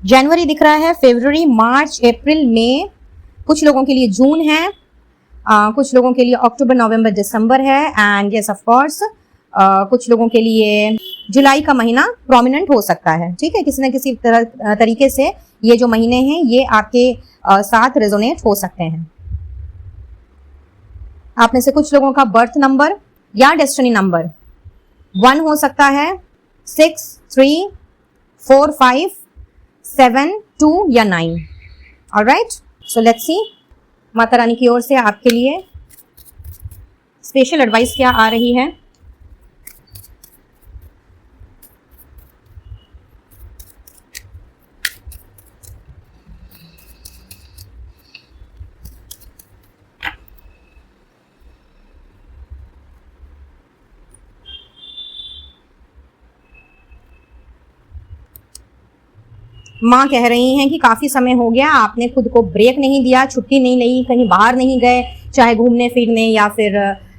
जनवरी दिख रहा है, फरवरी, मार्च, अप्रैल, मई, कुछ लोगों के लिए जून है, कुछ लोगों के लिए अक्टूबर, नवंबर, दिसंबर है एंड यस ऑफ कोर्स कुछ लोगों के लिए जुलाई का महीना प्रोमिनेंट हो सकता है। ठीक है, किसी न किसी तरीके से ये जो महीने हैं ये आपके साथ रेजोनेट हो सकते हैं। आप में से कुछ लोगों का बर्थ नंबर या डेस्टिनी नंबर 1 हो सकता है, 6, 3, 4, 5, 7, 2 या 9। ऑलराइट, सो लेट्स सी माता रानी की ओर से आपके लिए स्पेशल एडवाइस क्या आ रही है। माँ कह रही हैं कि काफी समय हो गया आपने खुद को ब्रेक नहीं दिया, छुट्टी नहीं ली, कहीं बाहर नहीं गए, चाहे घूमने फिरने या फिर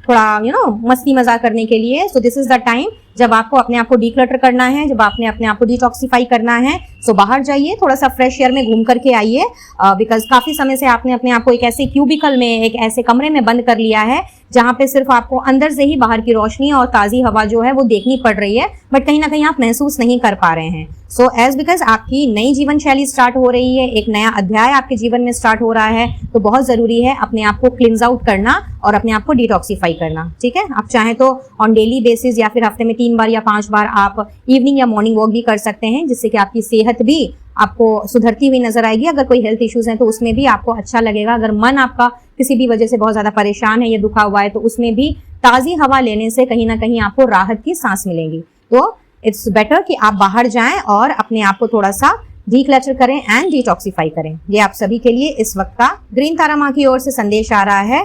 थोड़ा मस्ती मजाक करने के लिए। So this is the time जब आपको अपने आप को डीक्लटर करना है, जब आपने अपने आप को डिटॉक्सिफाई करना है। सो बाहर जाइए, थोड़ा सा फ्रेश एयर में घूम करके आइए, बिकॉज काफी समय से आपने अपने आप को एक ऐसे क्यूबिकल में, एक ऐसे कमरे में बंद कर लिया है जहां पे सिर्फ आपको अंदर से ही बाहर की रोशनी और ताजी हवा जो है वो देखनी पड़ रही है, बट कहीं ना कहीं आप महसूस नहीं कर पा रहे हैं। सो एज बिकॉज आपकी नई जीवन शैली स्टार्ट हो रही है, एक नया अध्याय आपके जीवन में स्टार्ट हो रहा है, तो बहुत जरूरी है अपने आप को क्लिंज आउट करना और अपने आप को डिटॉक्सिफाई करना। ठीक है, आप चाहें तो ऑन डेली बेसिस या फिर हफ्ते में 3 बार या 5 बार आप इवनिंग या मॉर्निंग वॉक भी कर सकते हैं, जिससे कि आपकी सेहत भी आपको सुधरती हुई नजर आएगी। अगर कोई हेल्थ इश्यूज हैं तो उसमें भी आपको अच्छा लगेगा। अगर मन आपका किसी भी वजह से बहुत ज्यादा परेशान है या दुखा हुआ है तो उसमें भी ताजी हवा लेने से कहीं ना कहीं आपको राहत की सांस मिलेगी। तो इट्स बेटर कि आप बाहर जाएं और अपने आप को थोड़ा सा डीक्लटर करें एंड डिटॉक्सिफाई करें। ये आप सभी के लिए इस वक्त का ग्रीन तारा माँ की ओर से संदेश आ रहा है।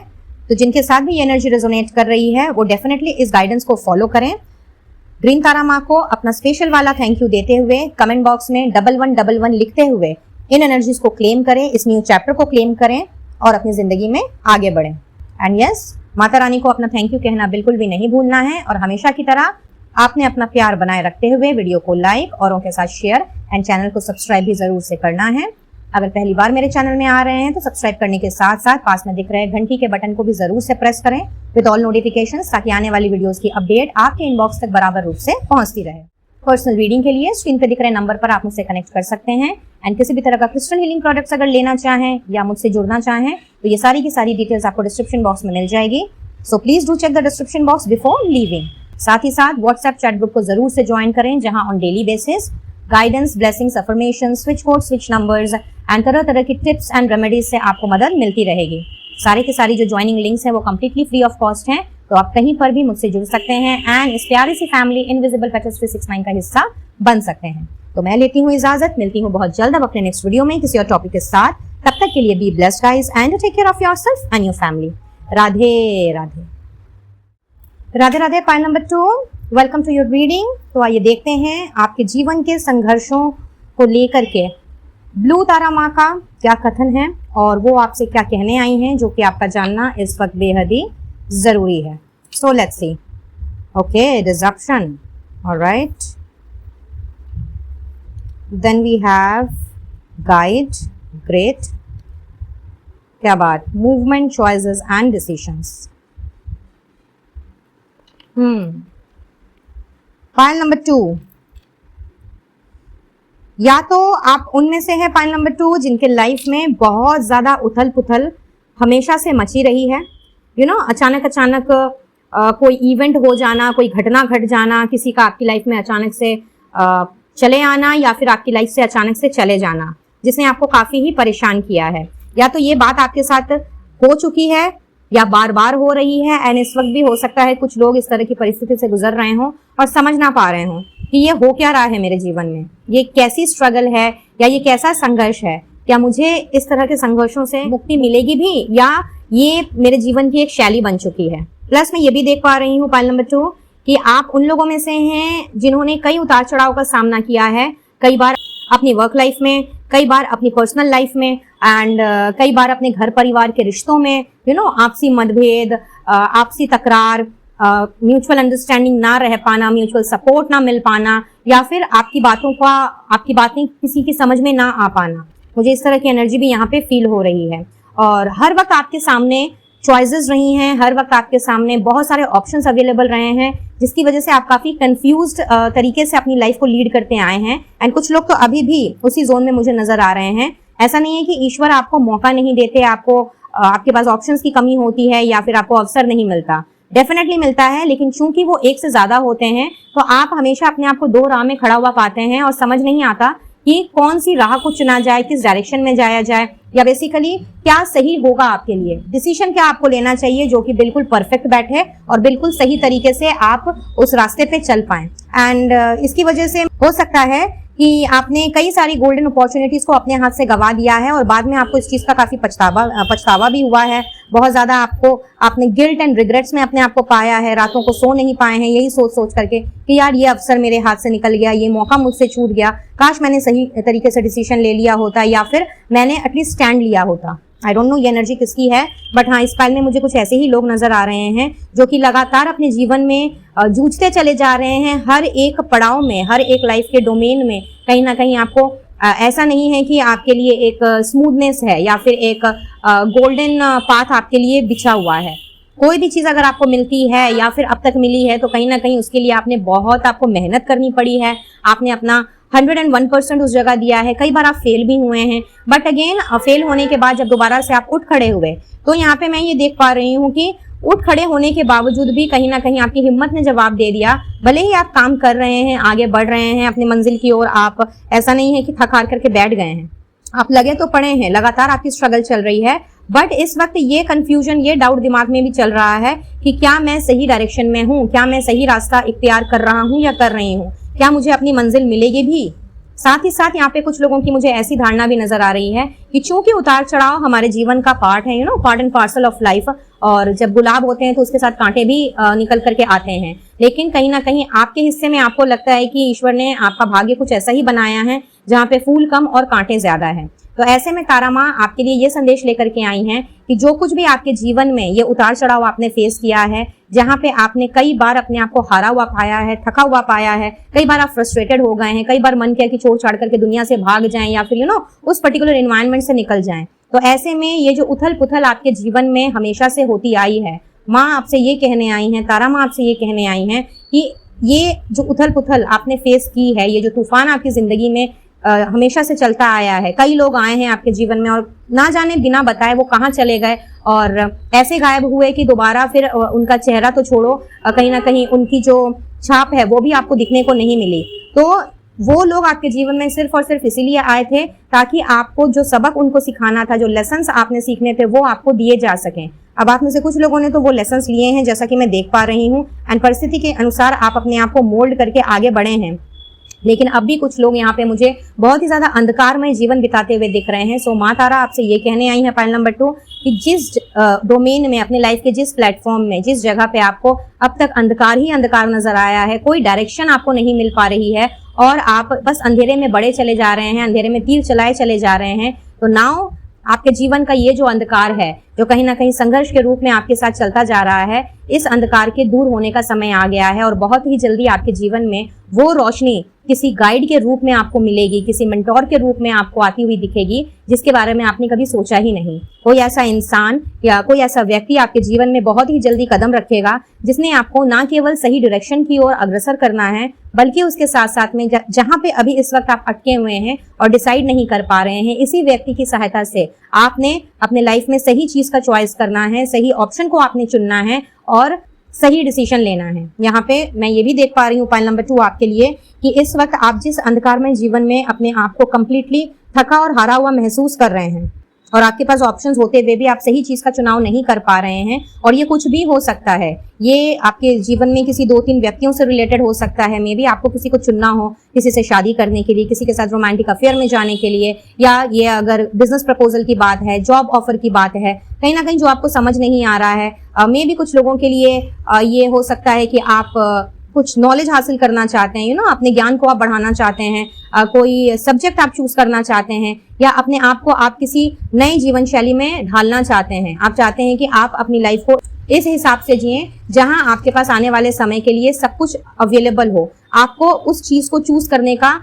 तो जिनके साथ भी ये एनर्जी रेजोनेट कर रही है वो डेफिनेटली इस गाइडेंस को फॉलो करें। ग्रीन तारा माँ को अपना स्पेशल वाला थैंक यू देते हुए कमेंट बॉक्स में 1111 लिखते हुए इन एनर्जीज को क्लेम करें, इस न्यू चैप्टर को क्लेम करें और अपनी जिंदगी में आगे बढ़ें। एंड यस, माता रानी को अपना थैंक यू कहना बिल्कुल भी नहीं भूलना है और हमेशा की तरह आपने अपना प्यार बनाए रखते हुए वीडियो को लाइक, औरों के साथ शेयर एंड चैनल को सब्सक्राइब भी जरूर से करना है। अगर पहली बार मेरे चैनल में आ रहे हैं तो सब्सक्राइब करने के साथ साथ पास में दिख रहे घंटी के बटन को भी जरूर से प्रेस करें विद ऑल नोटिफिकेशंस, ताकि आने वाली वीडियोस की अपडेट आपके इनबॉक्स तक बराबर रूप से पहुंचती रहे। पर्सनल रीडिंग के लिए स्क्रीन पे दिख रहे नंबर पर आप मुझसे कनेक्ट कर सकते हैं एंड किसी भी तरह का क्रिस्टल हीलिंग प्रोडक्ट्स अगर लेना चाहें या मुझसे जुड़ना चाहें तो ये सारी की सारी डिटेल्स आपको डिस्क्रिप्शन बॉक्स में मिल जाएगी। So please do check the description box before leaving. साथ ही साथ व्हाट्सएप चैट ग्रुप को जरूर से ज्वाइन करें, जहां on daily basis guidance, blessings, affirmation, switch code, switch numbers and तरह तरह की टिप्स एंड रेमेडीज से आपको मदद मिलती रहेगी। सारी की सारी जो ज्वाइनिंग लिंक्स हैं वो कम्प्लीटली फ्री ऑफ कॉस्ट हैं, तो आप कहीं पर भी मुझसे जुड़ सकते हैं एंड इस प्यारी सी फैमिली इनविजिबल पेटल्स 369 का हिस्सा बन सकते हैं। तो मैं लेती हूँ इजाजत, मिलती हूँ बहुत जल्द अब अपने नेक्स्ट वीडियो में किसी और टॉपिक के साथ। तब तक के लिए be blessed guys and take care of yourself and your family. Radhe Radhe. Radhe Radhe. Pile number 2, welcome to your reading. तो आइए देखते हैं आपके जीवन के संघर्षों को लेकर के ब्लू तारा माँ का क्या कथन है और वो आपसे क्या कहने आई हैं, जो कि आपका जानना इस वक्त बेहद ही जरूरी है। So let's see. Okay, disruption, alright, then we have guide, great, क्या बात, movement, choices and decisions. Pile number 2, या तो आप उनमें से है पाइल नंबर 2 जिनके लाइफ में बहुत ज्यादा उथल पुथल हमेशा से मची रही है। अचानक अचानक कोई इवेंट हो जाना, कोई घटना घट जाना, किसी का आपकी लाइफ में अचानक से चले आना या फिर आपकी लाइफ से अचानक से चले जाना, जिसने आपको काफी ही परेशान किया है। या तो ये बात आपके साथ हो चुकी है या बार बार हो रही है, एंड इस वक्त भी हो सकता है कुछ लोग इस तरह की परिस्थिति से गुजर रहे हों और समझ ना पा रहे हों कि ये हो क्या रहा है मेरे जीवन में, ये कैसी स्ट्रगल है या ये कैसा संघर्ष है, क्या मुझे इस तरह के संघर्षों से मुक्ति मिलेगी भी या ये मेरे जीवन की एक शैली बन चुकी है। प्लस मैं ये भी देख पा रही हूँ पाइल नंबर 2 कि आप उन लोगों में से हैं जिन्होंने कई उतार चढ़ाव का सामना किया है, कई बार अपनी वर्क लाइफ में, कई बार अपनी पर्सनल लाइफ में, एंड कई बार अपने घर परिवार के रिश्तों में, आपसी मतभेद, आपसी तकरार, म्यूचुअल अंडरस्टैंडिंग ना रह पाना, म्यूचुअल सपोर्ट ना मिल पाना, या फिर आपकी बातें किसी की समझ में ना आ पाना। मुझे इस तरह की एनर्जी भी यहाँ पे फील हो रही है। और हर वक्त आपके सामने चॉइसेस रही हैं, हर वक्त आपके सामने बहुत सारे ऑप्शंस अवेलेबल रहे हैं, जिसकी वजह से आप काफी कंफ्यूज्ड तरीके से अपनी लाइफ को लीड करते आए हैं। एंड कुछ लोग तो अभी भी उसी जोन में मुझे नजर आ रहे हैं। ऐसा नहीं है कि ईश्वर आपको मौका नहीं देते, आपके पास ऑप्शंस की कमी होती है या फिर आपको अवसर नहीं मिलता, डेफिनेटली मिलता है, लेकिन चूंकि वो एक से ज्यादा होते हैं तो आप हमेशा अपने आप को दो राह में खड़ा हुआ पाते हैं और समझ नहीं आता कि कौन सी राह को चुना जाए, किस डायरेक्शन में जाया जाए, या बेसिकली क्या सही होगा आपके लिए, डिसीजन क्या आपको लेना चाहिए जो कि बिल्कुल परफेक्ट बैठे और बिल्कुल सही तरीके से आप उस रास्ते पे चल पाएं। एंड इसकी वजह से हो सकता है कि आपने कई सारी गोल्डन अपॉर्चुनिटीज को अपने हाथ से गवा दिया है और बाद में आपको इस चीज का काफी पछतावा भी हुआ है। बहुत ज्यादा आपने गिल्ट एंड रिग्रेट्स में अपने आप को पाया है, रातों को सो नहीं पाए हैं यही सोच करके कि यार ये अवसर मेरे हाथ से निकल गया, ये मौका मुझसे छूट गया, काश मैंने सही तरीके से डिसीजन ले लिया होता या फिर मैंने एटलीस्ट स्टैंड लिया होता। आई डोंट नो ये एनर्जी किसकी है, बट हाँ, इस पाइल में मुझे कुछ ऐसे ही लोग नजर आ रहे हैं जो कि लगातार अपने जीवन में जूझते चले जा रहे हैं। हर एक पड़ाव में, हर एक लाइफ के डोमेन में कहीं ना कहीं आपको ऐसा नहीं है कि आपके लिए एक स्मूथनेस है या फिर एक गोल्डन पाथ आपके लिए बिछा हुआ है। कोई भी चीज अगर आपको मिलती है या फिर अब तक मिली है तो कहीं ना कहीं उसके लिए आपको मेहनत करनी पड़ी है, आपने अपना 101% उस जगह दिया है। कई बार आप फेल भी हुए हैं, बट अगेन फेल होने के बाद जब दोबारा से आप उठ खड़े हुए तो यहाँ पे मैं ये देख पा रही हूँ कि उठ खड़े होने के बावजूद भी कहीं ना कहीं आपकी हिम्मत ने जवाब दे दिया। भले ही आप काम कर रहे हैं, आगे बढ़ रहे हैं अपनी मंजिल की ओर, आप ऐसा नहीं है कि थक हार करके बैठ गए हैं, आप लगे तो पड़े हैं, लगातार आपकी स्ट्रगल चल रही है। बट इस वक्त ये कंफ्यूजन, ये डाउट दिमाग में भी चल रहा है कि क्या मैं सही डायरेक्शन में हूँ, क्या मैं सही रास्ता इख्तियार कर रहा हूँ या कर रही हूँ, क्या मुझे अपनी मंजिल मिलेगी भी। साथ ही साथ यहाँ पे कुछ लोगों की मुझे ऐसी धारणा भी नजर आ रही है कि चूंकि उतार चढ़ाव हमारे जीवन का पार्ट है, part and parcel of life, और जब गुलाब होते हैं तो उसके साथ कांटे भी निकल करके आते हैं, लेकिन कहीं ना कहीं आपके हिस्से में आपको लगता है कि ईश्वर ने आपका भाग्य कुछ ऐसा ही बनाया है जहाँ पे फूल कम और कांटे ज्यादा है। तो ऐसे में तारा माँ आपके लिए ये संदेश लेकर के आई हैं कि जो कुछ भी आपके जीवन में ये उतार चढ़ाव आपने फेस किया है, जहाँ पे आपने कई बार अपने आप को हारा हुआ पाया है, थका हुआ पाया है, कई बार आप फ्रस्ट्रेटेड हो गए हैं, कई बार मन किया कि छोड़ छाड़ करके दुनिया से भाग जाएं या फिर उस पर्टिकुलर एनवायरनमेंट से निकल जाएं। तो ऐसे में ये जो उथल पुथल आपके जीवन में हमेशा से होती आई है, माँ आपसे ये कहने आई हैं, तारा माँ आपसे ये कहने आई हैं कि ये जो उथल पुथल आपने फेस की है, ये जो तूफान आपकी जिंदगी में हमेशा से चलता आया है, कई लोग आए हैं आपके जीवन में और ना जाने बिना बताए वो कहाँ चले गए और ऐसे गायब हुए कि दोबारा फिर उनका चेहरा तो छोड़ो, कहीं ना कहीं उनकी जो छाप है वो भी आपको दिखने को नहीं मिली। तो वो लोग आपके जीवन में सिर्फ और सिर्फ इसीलिए आए थे ताकि आपको जो सबक उनको सिखाना था, जो लेसन्स आपने सीखने थे, वो आपको दिए जा सकें। अब आप में से कुछ लोगों ने तो वो लेसन्स लिए हैं, जैसा कि मैं देख पा रही हूँ, एंड परिस्थिति के अनुसार आप अपने आप को मोल्ड करके आगे बढ़े हैं। लेकिन अब भी कुछ लोग यहाँ पे मुझे बहुत ही ज्यादा अंधकारमय जीवन बिताते हुए दिख रहे हैं। सो माँ तारा आपसे ये कहने आई है पाइल नंबर 2 कि जिस डोमेन में, अपने लाइफ के जिस प्लेटफॉर्म में, जिस जगह पे आपको अब तक अंधकार ही अंधकार नजर आया है, कोई डायरेक्शन आपको नहीं मिल पा रही है और आप बस अंधेरे में बढ़े चले जा रहे हैं, अंधेरे में तीर चलाए चले जा रहे हैं, तो नाउ आपके जीवन का ये जो अंधकार है, जो कहीं ना कहीं संघर्ष के रूप में आपके साथ चलता जा रहा है, इस अंधकार के दूर होने का समय आ गया है और बहुत ही जल्दी आपके जीवन में वो रोशनी किसी गाइड के रूप में आपको मिलेगी, किसी मेंटोर के रूप में आपको आती हुई दिखेगी, जिसके बारे में आपने कभी सोचा ही नहीं। कोई ऐसा इंसान या कोई ऐसा व्यक्ति आपके जीवन में बहुत ही जल्दी कदम रखेगा, जिसने आपको ना केवल सही डायरेक्शन की ओर अग्रसर करना है, बल्कि उसके साथ साथ में जहां पे अभी इस वक्त आप अटके हुए हैं और डिसाइड नहीं कर पा रहे हैं, इसी व्यक्ति की सहायता से आपने अपने लाइफ में सही चीज का चॉइस करना है, सही ऑप्शन को आपने चुनना है और सही डिसीजन लेना है। यहाँ पे मैं ये भी देख पा रही हूँ पॉइंट नंबर 2 आपके लिए, कि इस वक्त आप जिस अंधकारमय जीवन में अपने आप को कंप्लीटली थका और हारा हुआ महसूस कर रहे हैं और आपके पास ऑप्शंस होते हुए भी आप सही चीज का चुनाव नहीं कर पा रहे हैं, और ये कुछ भी हो सकता है, ये आपके जीवन में किसी 2-3 व्यक्तियों से रिलेटेड हो सकता है। मे बी आपको किसी को चुनना हो, किसी से शादी करने के लिए, किसी के साथ रोमांटिक अफेयर में जाने के लिए, या ये अगर बिजनेस प्रपोजल की बात है, जॉब ऑफर की बात है, कहीं ना कहीं जो आपको समझ नहीं आ रहा है। मे बी कुछ लोगों के लिए ये हो सकता है कि आप कुछ नॉलेज हासिल करना चाहते हैं, अपने ज्ञान को आप बढ़ाना चाहते हैं, कोई सब्जेक्ट आप चूज करना चाहते हैं, या अपने आप को आप किसी नए जीवन शैली में ढालना चाहते हैं। आप चाहते हैं कि आप अपनी लाइफ को इस हिसाब से जिएं जहां आपके पास आने वाले समय के लिए सब कुछ अवेलेबल हो, आपको उस चीज को चूज करने का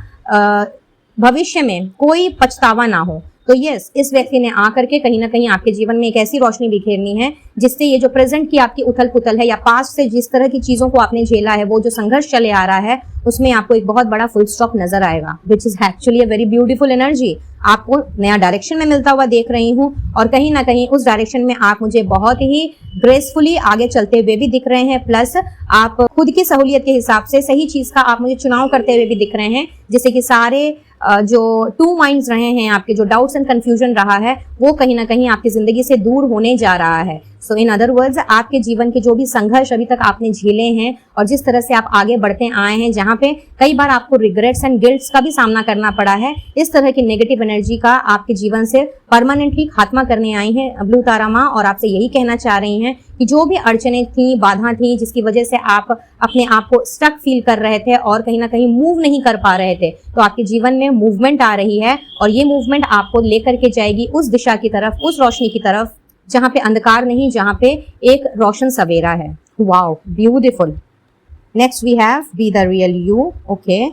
भविष्य में कोई पछतावा ना हो। तो यस, इस व्यक्ति ने आकर के कहीं ना कहीं आपके जीवन में एक ऐसी रोशनी बिखेरनी है जिससे ये जो प्रेजेंट की आपकी उथल पुथल है, या पास्ट से जिस तरह की चीजों को आपने झेला है, वो जो संघर्ष चले आ रहा है, उसमें आपको एक बहुत बड़ा फुल स्टॉप नजर आएगा, which is actually a very beautiful energy. आपको नया डायरेक्शन में मिलता हुआ देख रही हूँ, और कहीं ना कहीं उस डायरेक्शन में आप मुझे बहुत ही ग्रेसफुली आगे चलते हुए भी दिख रहे हैं, प्लस आप खुद की सहूलियत के हिसाब से सही चीज का आप मुझे चुनाव करते हुए भी दिख रहे हैं, जिससे कि सारे जो 2 माइंड्स रहे हैं आपके, जो डाउट्स एंड कंफ्यूजन रहा है, वो कहीं ना कहीं आपकी जिंदगी से दूर होने जा रहा है। सो इन अदर वर्ड्स, आपके जीवन के जो भी संघर्ष अभी तक आपने झेले हैं और जिस तरह से आप आगे बढ़ते आए हैं, जहां पे कई बार आपको रिग्रेट्स एंड गिल्ट्स का भी सामना करना पड़ा है, इस तरह की नेगेटिव एनर्जी का आपके जीवन से परमानेंटली खात्मा करने आई हैं ब्लू तारा माँ, और आपसे यही कहना चाह रही हैं कि जो भी अड़चने थी, बाधा थी, जिसकी वजह से आप अपने आप को स्टक फील कर रहे थे और कहीं ना कहीं मूव नहीं कर पा रहे थे, तो आपके जीवन में मूवमेंट आ रही है, और ये मूवमेंट आपको लेकर के जाएगी उस दिशा की तरफ, उस रोशनी की तरफ, जहां पे अंधकार नहीं, जहां पे एक रोशन सवेरा है। Wow, beautiful. Next we have be the real you. Okay,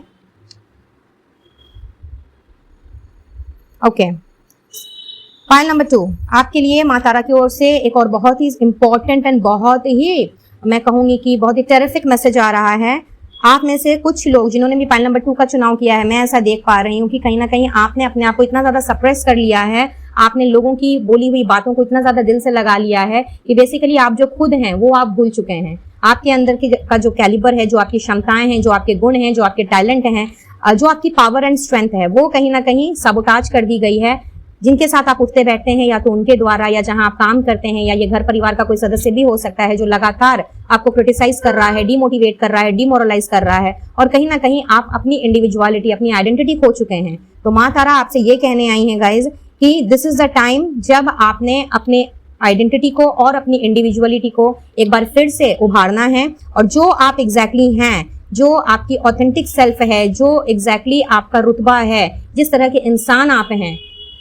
file number 2 आपके लिए माँ तारा की ओर से एक और बहुत ही इंपॉर्टेंट एंड बहुत ही, मैं कहूंगी कि बहुत ही टेरिफिक मैसेज आ रहा है। आप में से कुछ लोग जिन्होंने भी फाइल नंबर 2 का चुनाव किया है, मैं ऐसा देख पा रही हूँ कि कहीं ना कहीं आपने अपने आप को इतना ज्यादा सप्रेस कर लिया है, आपने लोगों की बोली हुई बातों को इतना ज्यादा दिल से लगा लिया है कि बेसिकली आप जो खुद हैं वो आप भूल चुके हैं। आपके अंदर का जो कैलिबर है, जो आपकी क्षमताएं हैं, जो आपके गुण हैं, जो आपके टैलेंट हैं, जो आपकी पावर एंड स्ट्रेंथ है, वो कहीं ना कहीं सबोटाज कर दी गई है। जिनके साथ आप उठते बैठते हैं, या तो उनके द्वारा, या जहां आप काम करते हैं, या ये घर परिवार का कोई सदस्य भी हो सकता है जो लगातार आपको क्रिटिसाइज कर रहा है, डिमोटिवेट कर रहा है, डिमोरलाइज कर रहा है, और कहीं ना कहीं आप अपनी इंडिविजुअलिटी, अपनी आइडेंटिटी खो चुके हैं। तो माँ तारा आपसे ये कहने आई है गाइज कि दिस इज द टाइम जब आपने अपने आइडेंटिटी को और अपनी इंडिविजुअलिटी को एक बार फिर से उभारना है, और जो आप एग्जैक्टली हैं, जो आपकी ऑथेंटिक सेल्फ है, जो एग्जैक्टली आपका रुतबा है, जिस तरह के इंसान आप हैं,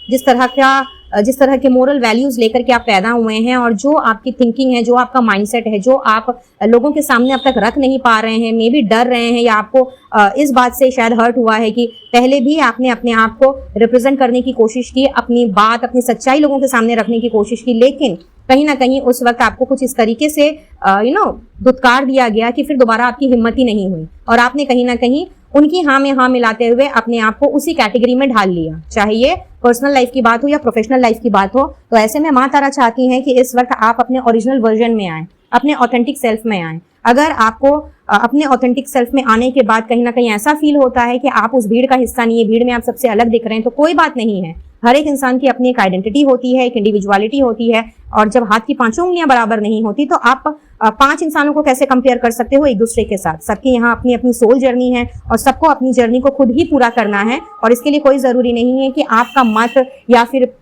जिस तरह के मोरल वैल्यूज लेकर के आप पैदा हुए हैं, और जो आपकी थिंकिंग है, जो आपका माइंडसेट है, जो आप लोगों के सामने अब तक रख नहीं पा रहे हैं, मे बी डर रहे हैं, या आपको इस बात से शायद हर्ट हुआ है कि पहले भी आपने अपने आप को रिप्रेजेंट करने की कोशिश की, अपनी बात, अपनी सच्चाई लोगों के सामने रखने की कोशिश की, लेकिन कहीं ना कहीं उस वक्त आपको कुछ इस तरीके से दुत्कार दिया गया कि फिर दोबारा आपकी हिम्मत ही नहीं हुई, और आपने कहीं ना कहीं उनकी हाँ में हाँ मिलाते हुए अपने आप को उसी कैटेगरी में ढाल लिया, चाहे ये पर्सनल लाइफ की बात हो या प्रोफेशनल लाइफ की बात हो। तो ऐसे में माँ तारा चाहती हैं कि इस वक्त आप अपने ओरिजिनल वर्जन में आए, अपने ऑथेंटिक सेल्फ में आए। अगर आपको अपने ऑथेंटिक सेल्फ में आने के बाद कहीं ना कहीं ऐसा फील होता है कि आप उस भीड़ का हिस्सा नहीं है, भीड़ में आप सबसे अलग दिख रहे हैं, तो कोई बात नहीं है। हर एक इंसान की अपनी एक आइडेंटिटी होती है, एक इंडिविजुअलिटी होती है, और जब हाथ की 5 उंगलियां बराबर नहीं होती तो आप 5 इंसानों को कैसे कंपेयर कर सकते हो एक दूसरे के साथ। सबकी यहाँ अपनी अपनी सोल जर्नी है, और सबको अपनी जर्नी को खुद ही पूरा करना है, और इसके लिए कोई जरूरी नहीं है कि आपका मत या फिर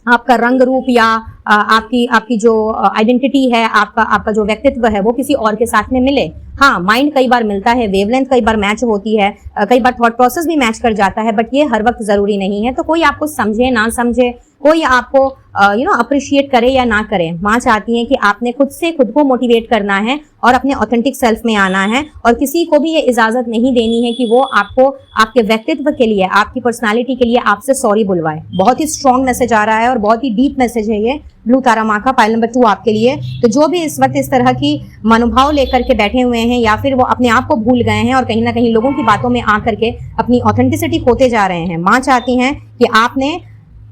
आपका रंग रूप या आपकी जो आइडेंटिटी है, आपका जो व्यक्तित्व है, वो किसी और के साथ में मिले। हाँ, माइंड कई बार मिलता है, वेवलेंथ कई बार मैच होती है, कई बार थॉट प्रोसेस भी मैच कर जाता है, बट ये हर वक्त जरूरी नहीं है। तो कोई आपको समझे ना समझे, कोई आपको अप्रिशिएट करे या ना करे, माँ चाहती है कि आपने खुद से खुद को मोटिवेट करना है और अपने ऑथेंटिक सेल्फ में आना है, और किसी को भी ये इजाजत नहीं देनी है कि वो आपको आपके व्यक्तित्व के लिए, आपकी पर्सनालिटी के लिए आपसे सॉरी बुलवाए। बहुत ही स्ट्रॉन्ग मैसेज आ रहा है और बहुत ही डीप मैसेज है ये ब्लू तारा माँ का पाइल नंबर 2 आपके लिए। तो जो भी इस वक्त इस तरह की मनोभाव लेकर के बैठे हुए हैं या फिर वो अपने आप को भूल गए हैं और कहीं ना कहीं लोगों की बातों में आकर के अपनी ऑथेंटिसिटी खोते जा रहे हैं, माँ चाहती हैं कि आपने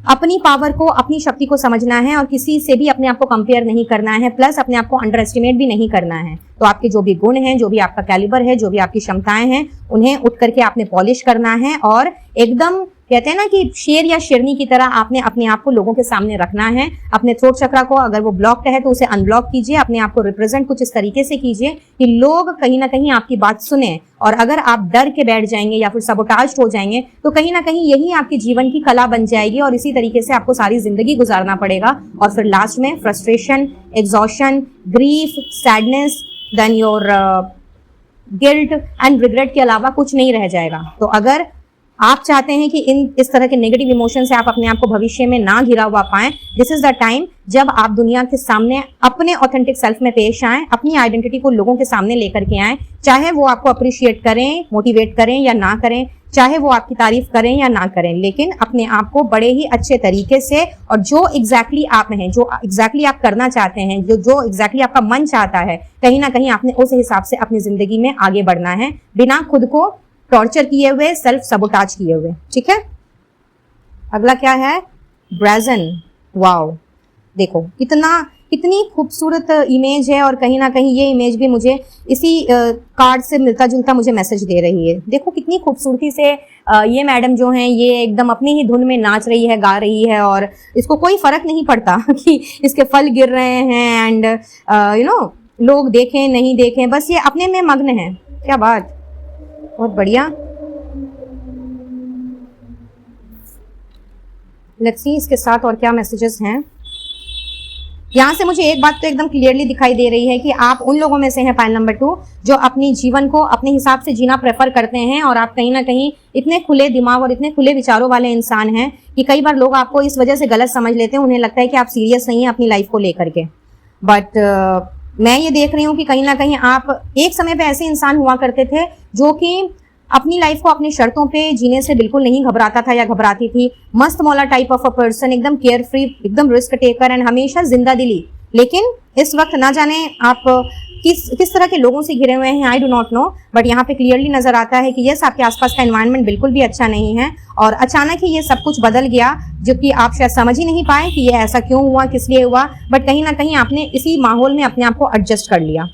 अपनी पावर को, अपनी शक्ति को समझना है और किसी से भी अपने आप को कंपेयर नहीं करना है, प्लस अपने आप को अंडर एस्टिमेट भी नहीं करना है। तो आपके जो भी गुण हैं, जो भी आपका कैलिबर है, जो भी आपकी क्षमताएं हैं, उन्हें उठ करके आपने पॉलिश करना है और एकदम कहते हैं ना कि शेर या शेरनी की तरह आपने अपने आप को लोगों के सामने रखना है। अपने थ्रोट चक्रा को अगर वो ब्लॉक्ड है तो उसे अनब्लॉक कीजिए, अपने आप को रिप्रेजेंट कुछ इस तरीके से कीजिए कि लोग कहीं ना कहीं आपकी बात सुने। और अगर आप डर के बैठ जाएंगे या फिर सबोटाज्ड हो जाएंगे तो कहीं ना कहीं यही आपके जीवन की कला बन जाएगी और इसी तरीके से आपको सारी जिंदगी गुजारना पड़ेगा। और फिर लास्ट में frustration, exhaustion, grief, sadness, then your guilt and regret के अलावा कुछ नहीं रह जाएगा। तो अगर आप चाहते हैं कि इस तरह के नेगेटिव इमोशन से आप अपने आप को भविष्य में ना घिरा हुआ पाएं, दिस इज द टाइम जब आप दुनिया के सामने अपने ऑथेंटिक सेल्फ में पेश आएं, अपनी आइडेंटिटी को लोगों के सामने लेकर के आएं, चाहे वो आपको अप्रिशिएट करें, मोटिवेट करें या ना करें, चाहे वो आपकी तारीफ करें या ना करें, लेकिन अपने आप को बड़े ही अच्छे तरीके से और जो एग्जैक्टली आप हैं, जो एग्जैक्टली आप करना चाहते हैं, जो एग्जैक्टली आपका मन चाहता है, कहीं ना कहीं आपने उस हिसाब से अपनी जिंदगी में आगे बढ़ना है, बिना खुद को टॉर्चर किए हुए, सेल्फ सबोटाज किए हुए। ठीक है, अगला क्या है? ब्राजन। वाओ, देखो कितनी खूबसूरत इमेज है और कहीं ना कहीं ये इमेज भी मुझे इसी कार्ड से मिलता जुलता मुझे मैसेज दे रही है। देखो कितनी खूबसूरती से ये मैडम जो हैं ये एकदम अपनी ही धुन में नाच रही है, गा रही है और इसको कोई फर्क नहीं पड़ता कि इसके फल गिर रहे हैं एंड लोग देखें नहीं देखें, बस ये अपने में मग्न है। क्या बात, बहुत बढ़िया। लेट्स सी इसके साथ और क्या मैसेजेस हैं। यहां से मुझे एक बात तो एकदम क्लियरली दिखाई दे रही है कि आप उन लोगों में से हैं, पाइल नंबर 2, जो अपनी जीवन को अपने हिसाब से जीना प्रेफर करते हैं और आप कहीं ना कहीं इतने खुले दिमाग और इतने खुले विचारों वाले इंसान हैं कि कई बार लोग आपको इस वजह से गलत समझ लेते हैं, उन्हें लगता है कि आप सीरियस नहीं है अपनी लाइफ को लेकर के। बट मैं ये देख रही हूँ कि कहीं ना कहीं आप एक समय पे ऐसे इंसान हुआ करते थे जो कि अपनी लाइफ को अपनी शर्तों पे जीने से बिल्कुल नहीं घबराता था या घबराती थी। मस्त मौला टाइप ऑफ अ पर्सन, एकदम केयर फ्री, एकदम रिस्क टेकर एंड हमेशा जिंदा दिली। लेकिन इस वक्त ना जाने आप किस तरह के लोगों से घिरे हुए हैं, I do not know, but यहाँ पे क्लियरली नजर आता है कि यस, आपके आसपास का एनवायरनमेंट बिल्कुल भी अच्छा नहीं है और अचानक ही ये सब कुछ बदल गया, जो कि आप शायद समझ ही नहीं पाए कि ये ऐसा क्यों हुआ, किस लिए हुआ, बट कहीं ना कहीं आपने इसी माहौल में अपने आप को एडजस्ट कर लिया।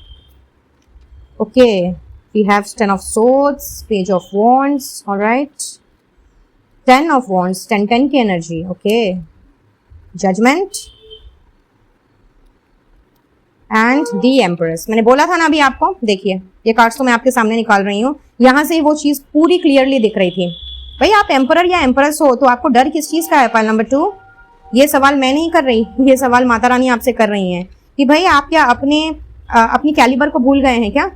Okay, we have 10 of swords, page of wands, all right, 10 of wands, 10 की energy. Okay, judgment and the empress. मैंने बोला था ना अभी आपको, देखिए ये कार्ड्स तो मैं आपके सामने निकाल रही हूँ, यहां से वो चीज पूरी क्लियरली दिख रही थी। भाई आप एम्परर या एम्प्रेस हो तो आपको डर किस चीज का है? पाइल नंबर 2, ये सवाल मैं नहीं कर रही, ये सवाल माता रानी आपसे कर रही हैं कि भाई आप क्या अपनी कैलिबर को भूल गए हैं क्या?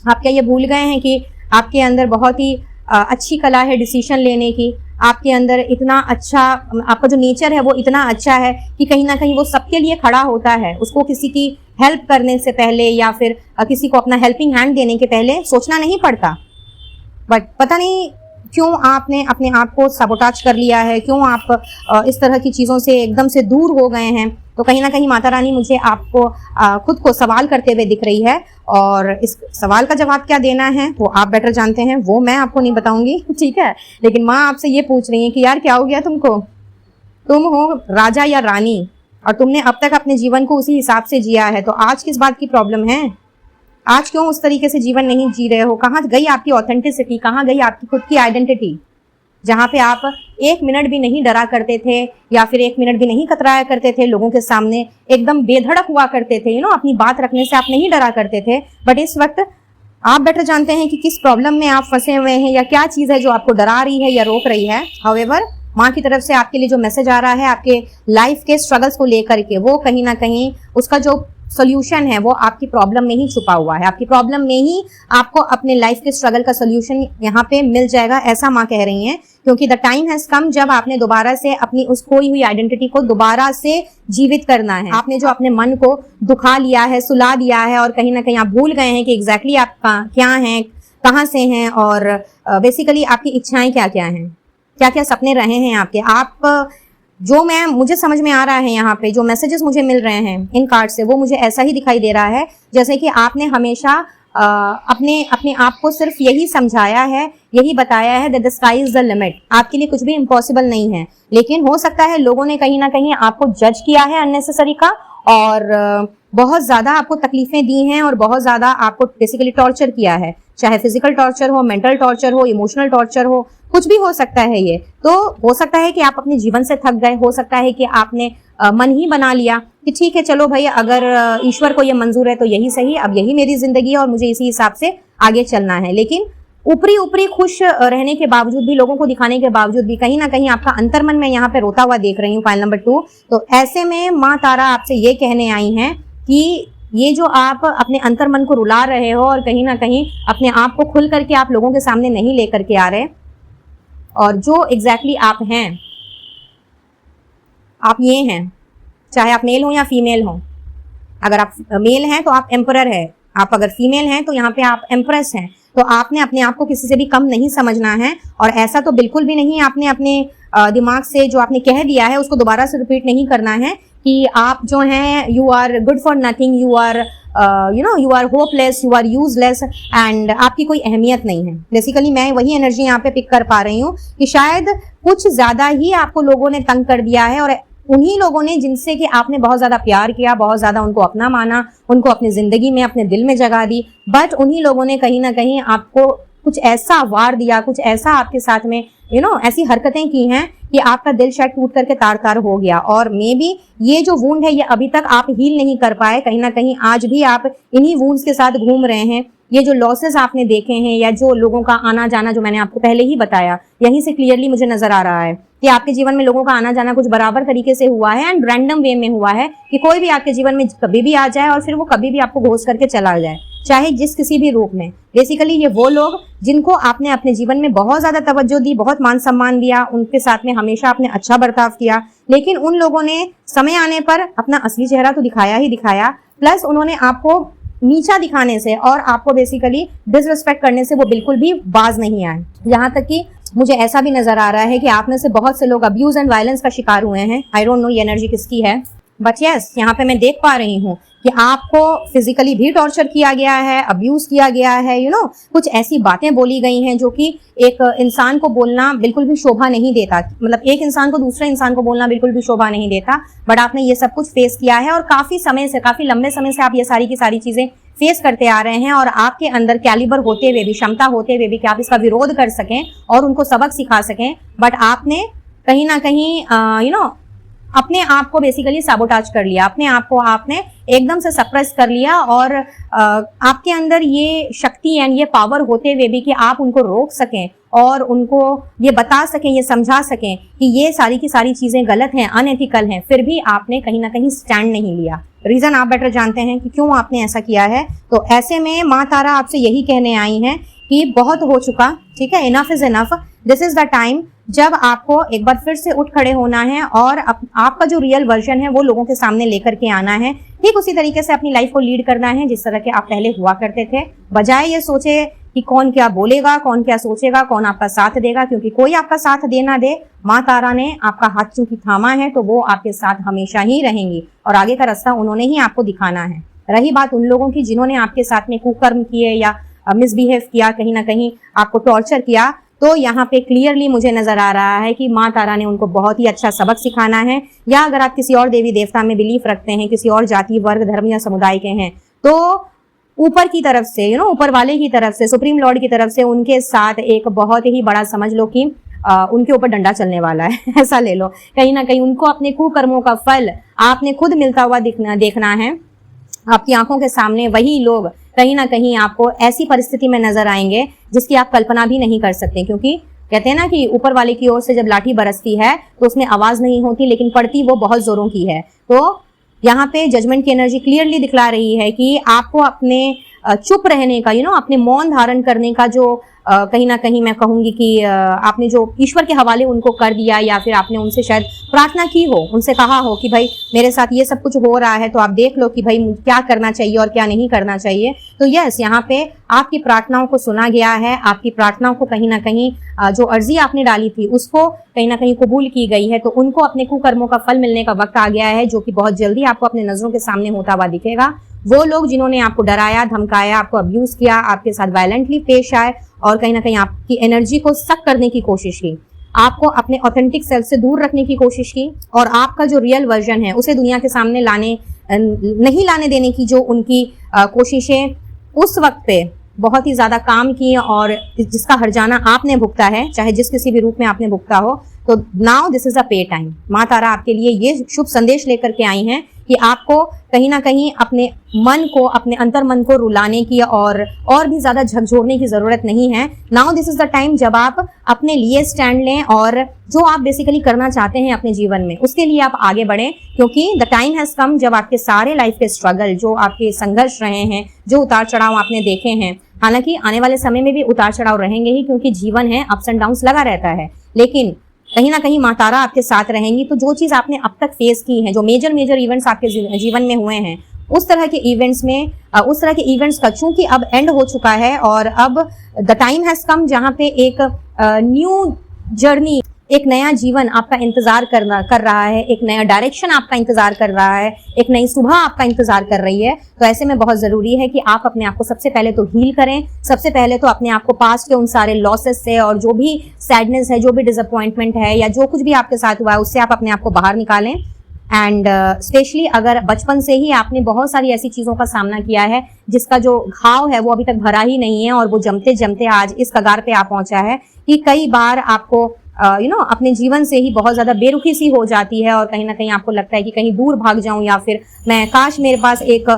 आप क्या ये भूल गए हैं कि आपके अंदर बहुत ही अच्छी कला है डिसीजन लेने की, आपके अंदर इतना अच्छा, आपका जो नेचर है वो इतना अच्छा है कि कहीं ना कहीं वो सबके लिए खड़ा होता है, उसको किसी की हेल्प करने से पहले या फिर किसी को अपना हेल्पिंग हैंड देने के पहले सोचना नहीं पड़ता। बट पता नहीं क्यों आपने अपने आप को सबोटाज कर लिया है, क्यों आप इस तरह की चीज़ों से एकदम से दूर हो गए हैं। तो कहीं ना कहीं माता रानी मुझे आपको खुद को सवाल करते हुए दिख रही है और इस सवाल का जवाब क्या देना है वो आप बेटर जानते हैं, वो मैं आपको नहीं बताऊंगी, ठीक है। लेकिन माँ आपसे ये पूछ रही है कि यार क्या हो गया तुमको, तुम हो राजा या रानी और तुमने अब तक अपने जीवन को उसी हिसाब से जिया है, तो आज किस बात की प्रॉब्लम है? आज क्यों उस तरीके से जीवन नहीं जी रहे हो? कहाँ गई आपकी ऑथेंटिसिटी, कहाँ गई आपकी खुद की आइडेंटिटी, जहाँ पे आप एक मिनट भी नहीं डरा करते थे या फिर एक मिनट भी नहीं कतराया करते थे लोगों के सामने, एकदम बेधड़क हुआ करते थे, अपनी बात रखने से आप नहीं डरा करते थे। बट इस वक्त आप बेटर जानते हैं कि किस प्रॉब्लम में आप फंसे हुए हैं या क्या चीज़ है जो आपको डरा रही है या रोक रही है। हाउएवर माँ की तरफ से आपके लिए जो मैसेज आ रहा है आपके लाइफ के स्ट्रगल्स को लेकर के, वो कहीं ना कहीं उसका जो सोल्यूशन है वो आपकी प्रॉब्लम में ही छुपा हुआ है। आपकी प्रॉब्लम में ही आपको अपने लाइफ के स्ट्रगल का सोल्यूशन यहाँ पे मिल जाएगा, ऐसा माँ कह रही हैं। क्योंकि द टाइम हैज कम जब आपने दोबारा से अपनी उस खोई हुई आइडेंटिटी को दोबारा से जीवित करना है। आपने जो अपने मन को दुखा लिया है, सुला दिया है, और कहीं ना कहीं आप भूल गए हैं कि एग्जैक्टली आप क्या हैं, कहाँ से हैं, और बेसिकली आपकी इच्छाएं क्या क्या हैं, क्या क्या सपने रहे हैं आपके। आप जो मुझे समझ में आ रहा है यहाँ पे जो मैसेजेस मुझे मिल रहे हैं इन कार्ड से, वो मुझे ऐसा ही दिखाई दे रहा है जैसे कि आपने हमेशा अपने आप को सिर्फ यही समझाया है, यही बताया है that the sky is the limit. आपके लिए कुछ भी इम्पॉसिबल नहीं है। लेकिन हो सकता है लोगों ने कहीं ना कहीं आपको जज किया है अननेसेसरी का, और बहुत ज्यादा आपको तकलीफें दी हैं, और बहुत ज्यादा आपको बेसिकली टॉर्चर किया है, चाहे फिजिकल टॉर्चर हो, मेंटल टॉर्चर हो, इमोशनल टॉर्चर हो, कुछ भी हो सकता है ये। तो हो सकता है कि आप अपने जीवन से थक गए, हो सकता है कि आपने मन ही बना लिया कि ठीक है चलो भाई, अगर ईश्वर को ये मंजूर है तो यही सही, अब यही मेरी जिंदगी है और मुझे इसी हिसाब से आगे चलना है। लेकिन ऊपरी ऊपरी खुश रहने के बावजूद भी, लोगों को दिखाने के बावजूद भी, कहीं ना कहीं आपका अंतर्मन में यहाँ पे रोता हुआ देख रही हूँ, पाइल नंबर 2। तो ऐसे में माँ तारा आपसे ये कहने आई हैं कि ये जो आप अपने अंतर्मन को रुला रहे हो, और कहीं ना कहीं अपने आप को खुल करके आप लोगों के सामने नहीं लेकर के आ रहे, और जो एग्जैक्टली आप हैं, आप ये हैं, चाहे आप मेल हो या फीमेल हो। अगर आप मेल हैं तो आप एम्परर है, आप अगर फीमेल हैं तो यहाँ पे आप एम्प्रेस हैं। तो आपने अपने आप को किसी से भी कम नहीं समझना है, और ऐसा तो बिल्कुल भी नहीं आपने अपने दिमाग से जो आपने कह दिया है उसको दोबारा से रिपीट नहीं करना है कि आप जो हैं you are good for nothing, you are you are hopeless, you are useless, and आपकी कोई अहमियत नहीं है। बेसिकली मैं वही एनर्जी यहाँ पे पिक कर पा रही हूँ कि शायद कुछ ज्यादा ही आपको लोगों ने तंग कर दिया है, और उन्हीं लोगों ने जिनसे कि आपने बहुत ज्यादा प्यार किया, बहुत ज्यादा उनको अपना माना, उनको अपनी जिंदगी में, अपने दिल में जगह दी, बट उन्हीं लोगों ने कहीं ना कहीं आपको कुछ ऐसा वार दिया, कुछ ऐसा आपके साथ में ऐसी हरकतें की हैं कि आपका दिल शायद टूट करके तार तार हो गया। और मे बी ये जो वुंड है ये अभी तक आप हील नहीं कर पाए, कहीं ना कहीं आज भी आप इन्हीं वुंड्स के साथ घूम रहे हैं। ये जो लॉसेस आपने देखे हैं, या जो लोगों का आना जाना, जो मैंने आपको पहले ही बताया, यहीं से क्लियरली मुझे नजर आ रहा है कि आपके जीवन में लोगों का आना जाना कुछ बराबर तरीके से हुआ है, एंड रैंडम वे में हुआ है कि कोई भी आपके जीवन में कभी भी आ जाए और फिर वो कभी भी आपको घोष करके चला जाए, चाहे जिस किसी भी रूप में। बेसिकली ये वो लोग जिनको आपने अपने जीवन में बहुत ज्यादा तवज्जो दी, बहुत मान सम्मान दिया, उनके साथ में हमेशा आपने अच्छा बर्ताव किया, लेकिन उन लोगों ने समय आने पर अपना असली चेहरा तो दिखाया ही दिखाया, प्लस उन्होंने आपको नीचा दिखाने से और आपको बेसिकली डिसरिस्पेक्ट करने से वो बिल्कुल भी बाज नहीं आए। यहाँ तक कि मुझे ऐसा भी नजर आ रहा है कि आप में से बहुत से लोग अब्यूज एंड वायलेंस का शिकार हुए हैं। आई डोंट नो ये एनर्जी किसकी है, बट यस यहाँ पे मैं देख पा रही हूँ कि आपको फिजिकली भी टॉर्चर किया गया है, अब्यूज किया गया है, कुछ ऐसी बातें बोली गई हैं जो कि एक इंसान को बोलना बिल्कुल भी शोभा नहीं देता। मतलब एक इंसान को दूसरे इंसान को बोलना बिल्कुल भी शोभा नहीं देता, बट आपने ये सब कुछ फेस किया है, और काफी समय से, काफी लंबे समय से आप ये सारी की सारी चीजें फेस करते आ रहे हैं, और आपके अंदर कैलिबर होते हुए भी, क्षमता होते हुए भी कि आप इसका विरोध कर सकें और उनको सबक सिखा सकें, बट आपने कहीं ना कहीं अपने आप को बेसिकली साबोटाज कर लिया, अपने आप को आपने एकदम से सप्रेस कर लिया, और आपके अंदर ये शक्ति एंड ये पावर होते हुए भी कि आप उनको रोक सकें और उनको ये बता सकें, ये समझा सकें कि ये सारी की सारी चीजें गलत हैं, अनएथिकल हैं, फिर भी आपने कहीं ना कहीं स्टैंड नहीं लिया। रीजन आप बेटर जानते हैं कि क्यों आपने ऐसा किया है। तो ऐसे में माँ तारा आपसे यही कहने आई हैं कि बहुत हो चुका, ठीक है, enough is enough, this is the time जब आपको एक बार फिर से उठ खड़े होना है और आपका जो रियल वर्जन है वो लोगों के सामने लेकर के आना है। ठीक उसी तरीके से अपनी लाइफ को लीड करना है जिस तरह के आप पहले हुआ करते थे, बजाय ये सोचे कि कौन क्या बोलेगा, कौन क्या सोचेगा, कौन आपका साथ देगा, क्योंकि कोई आपका साथ दे ना दे, माँ तारा ने आपका हाथ चूंकि थामा है तो वो आपके साथ हमेशा ही रहेंगी, और आगे का रास्ता उन्होंने ही आपको दिखाना है। रही बात उन लोगों की जिन्होंने आपके साथ में कुकर्म किए या मिसबिहेव किया, कहीं ना कहीं आपको टॉर्चर किया, तो यहाँ पे क्लियरली मुझे नजर आ रहा है कि माँ तारा ने उनको बहुत ही अच्छा सबक सिखाना है। या अगर आप किसी और देवी देवता में बिलीफ रखते हैं, किसी और जाति, वर्ग, धर्म या समुदाय के हैं, तो ऊपर की तरफ से ऊपर वाले की तरफ से, सुप्रीम लॉर्ड की तरफ से उनके साथ एक बहुत ही बड़ा, समझ लो कि उनके ऊपर डंडा चलने वाला है ऐसा ले लो। कहीं ना कहीं उनको अपने कुकर्मों का फल आपने खुद मिलता हुआ देखना है। आपकी आंखों के सामने वही लोग कहीं ना कहीं आपको ऐसी परिस्थिति में नजर आएंगे जिसकी आप कल्पना भी नहीं कर सकते, क्योंकि कहते हैं ना कि ऊपर वाले की ओर से जब लाठी बरसती है तो उसमें आवाज नहीं होती, लेकिन पड़ती वो बहुत जोरों की है। तो यहाँ पे जजमेंट की एनर्जी क्लियरली दिखला रही है कि आपको अपने चुप रहने का अपने मौन धारण करने का जो कहीं ना कहीं मैं कहूंगी कि आपने जो ईश्वर के हवाले उनको कर दिया, या फिर आपने उनसे शायद प्रार्थना की हो, उनसे कहा हो कि भाई मेरे साथ ये सब कुछ हो रहा है, तो आप देख लो कि भाई क्या करना चाहिए और क्या नहीं करना चाहिए। तो यस, यहाँ पे आपकी प्रार्थनाओं को सुना गया है, आपकी प्रार्थनाओं को कहीं ना कहीं जो अर्जी आपने डाली थी उसको कहीं ना कहीं कबूल की गई है। तो उनको अपने कुकर्मों का फल मिलने का वक्त आ गया है, जो कि बहुत जल्दी आपको अपने नजरों के सामने होता हुआ दिखेगा। वो लोग जिन्होंने आपको डराया, धमकाया, आपको अब्यूज किया, आपके साथ वायलेंटली पेश आए और कहीं ना कहीं आपकी एनर्जी को सक करने की कोशिश की, आपको अपने ऑथेंटिक सेल्फ से दूर रखने की कोशिश की, और आपका जो रियल वर्जन है उसे दुनिया के सामने नहीं लाने देने की जो उनकी कोशिशें उस वक्त पे बहुत ही ज्यादा काम की, और जिसका हर्जाना आपने भुगता है, चाहे जिस किसी भी रूप में आपने भुगता हो। तो नाउ दिस इज अ पे टाइम। माँ तारा आपके लिए ये शुभ संदेश लेकर के आई हैं कि आपको कहीं ना कहीं अपने मन को, अपने अंतर मन को रुलाने की और भी ज्यादा झकझोरने की जरूरत नहीं है। Now this is the time जब आप अपने लिए स्टैंड लें और जो आप बेसिकली करना चाहते हैं अपने जीवन में उसके लिए आप आगे बढ़ें, क्योंकि द टाइम हैज कम जब आपके सारे लाइफ के स्ट्रगल, जो आपके संघर्ष रहे हैं, जो उतार चढ़ाव आपने देखे हैं, हालांकि आने वाले समय में भी उतार चढ़ाव रहेंगे ही, क्योंकि जीवन है, अप्स एंड डाउन्स लगा रहता है, लेकिन कहीं ना कहीं माँ तारा आपके साथ रहेंगी। तो जो चीज आपने अब तक फेस की है, जो मेजर इवेंट्स आपके जीवन में हुए हैं, उस तरह के इवेंट्स का चूंकि अब एंड हो चुका है और अब द टाइम हैज कम जहां पे एक न्यू जर्नी, एक नया जीवन आपका इंतजार कर रहा है, एक नया डायरेक्शन आपका इंतजार कर रहा है, एक नई सुबह आपका इंतजार कर रही है। तो ऐसे में बहुत जरूरी है कि आप अपने आप को सबसे पहले तो हील करें। सबसे पहले तो अपने आप को पास्ट के उन सारे लॉसेस से और जो भी सैडनेस है, जो भी डिसअपॉइंटमेंट है, या जो कुछ भी आपके साथ हुआ है, उससे आप अपने आप को बाहर निकालें। एंड स्पेशली अगर बचपन से ही आपने बहुत सारी ऐसी चीजों का सामना किया है जिसका जो घाव है वो अभी तक भरा ही नहीं है, और वो जमते जमते आज इस कगार पे आ पहुंचा है कि कई बार आपको अपने जीवन से ही बहुत ज्यादा बेरुखी सी हो जाती है, और कहीं ना कहीं आपको लगता है कि कहीं दूर भाग जाऊं, या फिर मैं काश मेरे पास एक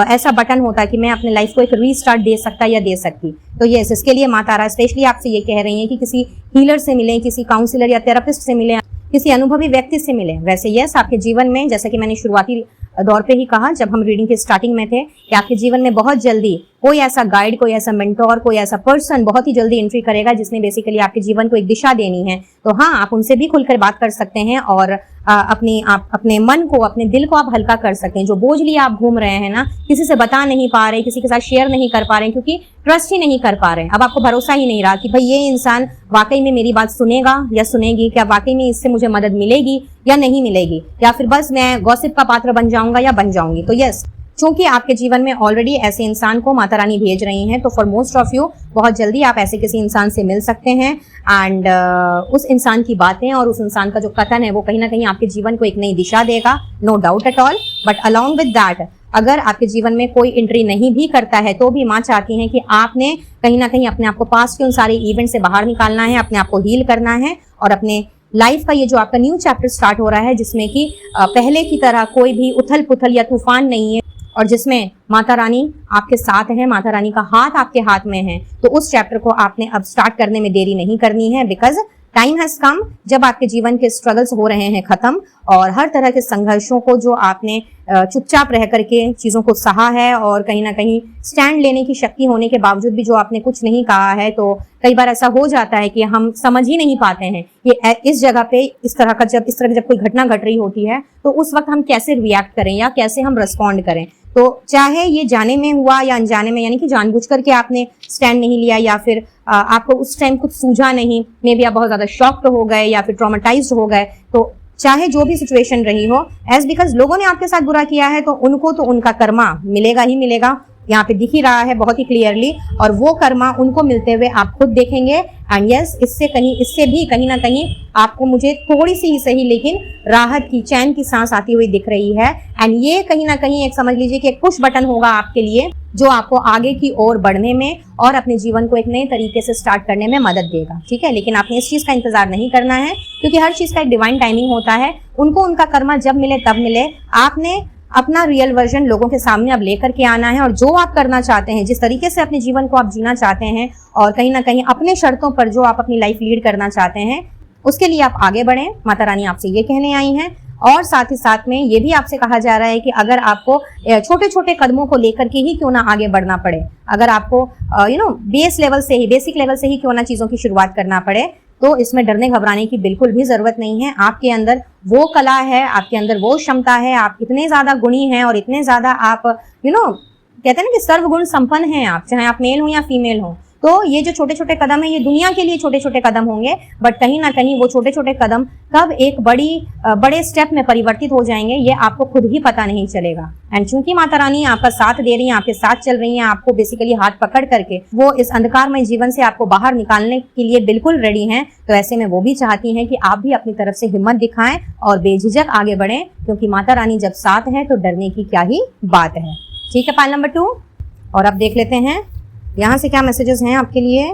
ऐसा बटन होता कि मैं अपने लाइफ को एक रीस्टार्ट दे सकता या दे सकती। तो यस, इसके लिए माँ तारा स्पेशली आपसे ये कह रही है कि किसी हीलर से मिलें, किसी काउंसलर या थेरेपिस्ट से मिलें, किसी अनुभवी व्यक्ति से मिले। वैसे यस, आपके जीवन में, जैसा कि मैंने शुरुआती दौर पे ही कहा जब हम रीडिंग के स्टार्टिंग में थे, कि आपके जीवन में बहुत जल्दी कोई ऐसा गाइड, कोई ऐसा मेंटोर, कोई ऐसा पर्सन बहुत ही जल्दी एंट्री करेगा जिसने बेसिकली आपके जीवन को एक दिशा देनी है। तो हाँ, आप उनसे भी खुलकर बात कर सकते हैं और अपने मन को, अपने दिल को आप हल्का कर सकते हैं। जो बोझ लिए आप घूम रहे हैं ना, किसी से बता नहीं पा रहे, किसी के साथ शेयर नहीं कर पा रहे, क्योंकि ट्रस्ट ही नहीं कर पा रहे, अब आपको भरोसा ही नहीं रहा कि भाई ये इंसान वाकई में मेरी बात सुनेगा या सुनेगी, क्या वाकई में इससे मुझे मदद मिलेगी या नहीं मिलेगी, या फिर बस मैं गॉसिप का पात्र बन जाऊंगा या बन जाऊंगी। तो यस, क्योंकि आपके जीवन में ऑलरेडी ऐसे इंसान को माता रानी भेज रही हैं, तो फॉर मोस्ट ऑफ यू बहुत जल्दी आप ऐसे किसी इंसान से मिल सकते हैं। एंड उस इंसान की बातें और उस इंसान का जो कथन है वो कहीं ना कहीं आपके जीवन को एक नई दिशा देगा, no doubt at all. But along with that, अगर आपके जीवन में कोई एंट्री नहीं भी करता है तो भी माँ चाहती हैं कि आपने कहीं ना कहीं अपने आप को पास्ट के उन सारे इवेंट से बाहर निकालना है, अपने आप को हील करना है, और अपने लाइफ का ये जो आपका न्यू चैप्टर स्टार्ट हो रहा है, जिसमें कि पहले की तरह कोई भी उथल पुथल या तूफान नहीं है, और जिसमें माता रानी आपके साथ है, माता रानी का हाथ आपके हाथ में है, तो उस चैप्टर को आपने अब स्टार्ट करने में देरी नहीं करनी है। बिकॉज टाइम हैज कम जब आपके जीवन के स्ट्रगल्स हो रहे हैं खत्म, और हर तरह के संघर्षों को जो आपने चुपचाप रह करके चीजों को सहा है, और कहीं ना कहीं स्टैंड लेने की शक्ति होने के बावजूद भी जो आपने कुछ नहीं कहा है, तो कई बार ऐसा हो जाता है कि हम समझ ही नहीं पाते हैं कि इस जगह पे इस तरह की जब कोई घटना घट रही होती है तो उस वक्त हम कैसे रिएक्ट करें या कैसे हम रिस्पॉन्ड करें। तो चाहे ये जाने में हुआ या अनजाने में, यानी कि जानबूझ करके आपने स्टैंड नहीं लिया, या फिर आपको उस टाइम कुछ सूझा नहीं, मे बी आप बहुत ज्यादा शॉक्ड हो गए या फिर ट्रॉमेटाइज्ड हो गए, तो चाहे जो भी सिचुएशन रही हो, एज बिकॉज लोगों ने आपके साथ बुरा किया है तो उनको तो उनका कर्मा मिलेगा ही मिलेगा, यहाँ पे दिख ही रहा है बहुत ही क्लियरली, और वो कर्मा उनको मिलते हुए आप खुद देखेंगे। एंड यस, इससे भी कहीं ना कहीं आपको, मुझे थोड़ी सी ही सही लेकिन राहत की, चैन की सांस आती हुई दिख रही है। एंड ये कहीं ना कहीं एक समझ लीजिए कि एक पुश बटन होगा आपके लिए, जो आपको आगे की ओर बढ़ने में और अपने जीवन को एक नए तरीके से स्टार्ट करने में मदद देगा। ठीक है, लेकिन आपने इस चीज का इंतजार नहीं करना है, क्योंकि हर चीज का एक डिवाइन टाइमिंग होता है। उनको उनका कर्मा जब मिले तब मिले, आपने अपना रियल वर्जन लोगों के सामने अब लेकर के आना है, और जो आप करना चाहते हैं, जिस तरीके से अपने जीवन को आप जीना चाहते हैं, और कहीं ना कहीं अपने शर्तों पर जो आप अपनी लाइफ लीड करना चाहते हैं, उसके लिए आप आगे बढ़ें। माता रानी आपसे ये कहने आई हैं, और साथ ही साथ में ये भी आपसे कहा जा रहा है कि अगर आपको छोटे छोटे कदमों को लेकर के ही क्यों ना आगे बढ़ना पड़े, अगर आपको बेसिक लेवल से ही क्यों ना चीजों की शुरुआत करना पड़े, तो इसमें डरने घबराने की बिल्कुल भी जरूरत नहीं है। आपके अंदर वो कला है, आपके अंदर वो क्षमता है, आप इतने ज्यादा गुणी हैं और इतने ज्यादा आप कहते हैं ना कि सर्वगुण संपन्न हैं आप, चाहे आप मेल हो या फीमेल हो। तो ये जो छोटे छोटे कदम है ये दुनिया के लिए छोटे छोटे कदम होंगे, बट कहीं ना कहीं वो छोटे छोटे कदम कब एक बड़े स्टेप में परिवर्तित हो जाएंगे ये आपको खुद ही पता नहीं चलेगा। एंड चूंकि माता रानी आपका साथ दे रही है, आपके साथ चल रही है, आपको बेसिकली हाथ पकड़ करके वो इस अंधकारमय जीवन से आपको बाहर निकालने के लिए बिल्कुल रेडी हैं, तो ऐसे में वो भी चाहती हैं कि आप भी अपनी तरफ से हिम्मत दिखाएं और बेझिझक आगे बढ़ें, क्योंकि माता रानी जब साथ है तो डरने की क्या ही बात है। ठीक है, पाइल नंबर 2। और अब देख लेते हैं यहां से क्या मैसेजेस हैं आपके लिए।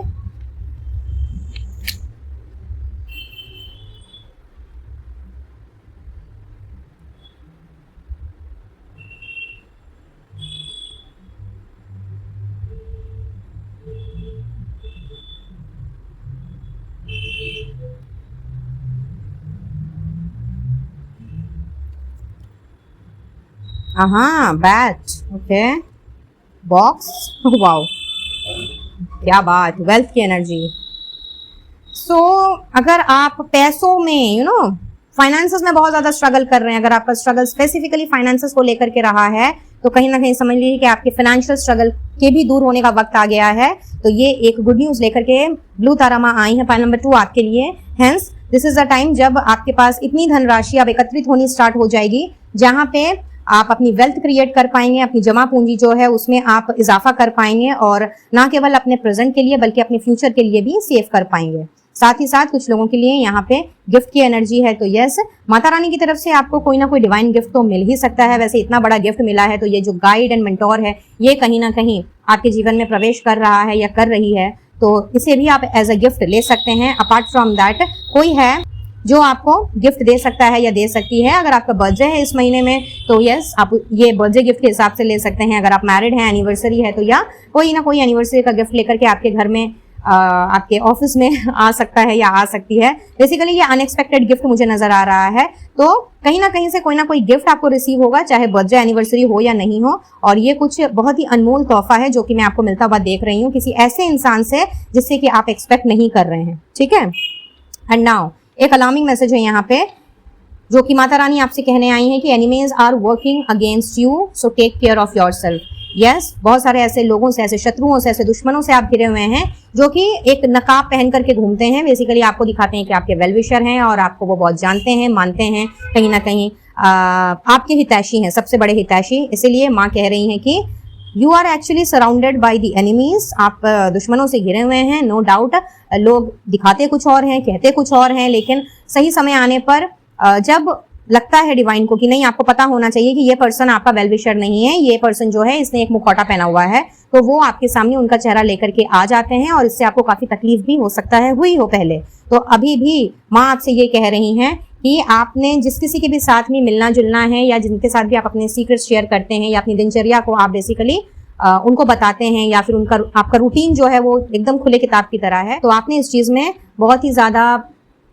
हाँ, बैट, ओके, बॉक्स, वाओ, क्या बात, वेल्थ की एनर्जी। सो अगर आप पैसों में फाइनेंसेस में बहुत ज्यादा स्ट्रगल कर रहे हैं, अगर आपका स्ट्रगल स्पेसिफिकली फाइनेंसेस को लेकर के रहा है, तो कहीं ना कहीं समझ लीजिए कि आपके फाइनेंशियल स्ट्रगल के भी दूर होने का वक्त आ गया है। तो ये एक गुड न्यूज लेकर के ब्लू तारा माँ आई है पाइल नंबर 2 आपके लिए। Hence this is the time जब आपके पास इतनी धनराशि अब एकत्रित होनी स्टार्ट हो जाएगी, जहां पे आप अपनी वेल्थ क्रिएट कर पाएंगे, अपनी जमा पूंजी जो है उसमें आप इजाफा कर पाएंगे, और ना केवल अपने प्रेजेंट के लिए बल्कि अपने फ्यूचर के लिए भी सेव कर पाएंगे। साथ ही साथ कुछ लोगों के लिए यहाँ पे गिफ्ट की एनर्जी है, तो यस, माता रानी की तरफ से आपको कोई ना कोई डिवाइन गिफ्ट तो मिल ही सकता है। वैसे इतना बड़ा गिफ्ट मिला है तो ये जो गाइड एंड मेंटोर है ये कहीं ना कहीं आपके जीवन में प्रवेश कर रहा है या कर रही है, तो इसे भी आप एज अ गिफ्ट ले सकते हैं। अपार्ट फ्रॉम दैट कोई है जो आपको गिफ्ट दे सकता है या दे सकती है। अगर आपका बर्थडे है इस महीने में तो यस, आप ये बर्थडे गिफ्ट के हिसाब से ले सकते हैं। अगर आप मैरिड हैं, एनिवर्सरी है, तो या कोई ना कोई एनिवर्सरी का गिफ्ट लेकर के आपके घर में आपके ऑफिस में आ सकता है या आ सकती है। बेसिकली ये अनएक्सपेक्टेड गिफ्ट मुझे नजर आ रहा है, तो कहीं ना कहीं से कोई ना कोई गिफ्ट आपको रिसीव होगा, चाहे बर्थडे एनिवर्सरी हो या नहीं हो, और ये कुछ बहुत ही अनमोल तोहफा है जो कि मैं आपको मिलता हुआ देख रही हूँ किसी ऐसे इंसान से जिससे कि आप एक्सपेक्ट नहीं कर रहे हैं। ठीक है, एंड नाउ एक अलार्मिंग मैसेज है यहाँ पे जो कि माता रानी आपसे कहने आई है कि enemies are working against you, so take care of yourself. Yes, बहुत सारे ऐसे लोगों से, ऐसे शत्रुओं से, ऐसे दुश्मनों से आप घिरे हुए हैं जो कि एक नकाब पहन करके घूमते हैं। बेसिकली आपको दिखाते हैं कि आपके वेल विशर हैं और आपको वो बहुत जानते हैं, मानते हैं, कहीं ना कहीं आपके हितैषी हैं, सबसे बड़े हितैषी। इसीलिए माँ कह रही हैं कि you are actually surrounded by the enemies, आप दुश्मनों से घिरे हुए हैं। नो डाउट लोग दिखाते कुछ और हैं, कहते कुछ और हैं, लेकिन सही समय आने पर जब लगता है डिवाइन को कि नहीं, आपको पता होना चाहिए कि ये पर्सन आपका वेल विशर नहीं है, ये पर्सन जो है इसने एक मुखौटा पहना हुआ है, तो वो आपके सामने उनका चेहरा लेकर के आ जाते हैं और इससे आपको काफी तकलीफ भी हो सकता है, हुई हो पहले। तो अभी भी माँ आपसे ये कह रही हैं कि आपने जिस किसी के भी साथ में मिलना जुलना है या जिनके साथ भी आप अपने सीक्रेट शेयर करते हैं या अपनी दिनचर्या को आप बेसिकली उनको बताते हैं या फिर उनका आपका रूटीन जो है वो एकदम खुले किताब की तरह है, तो आपने इस चीज में बहुत ही ज्यादा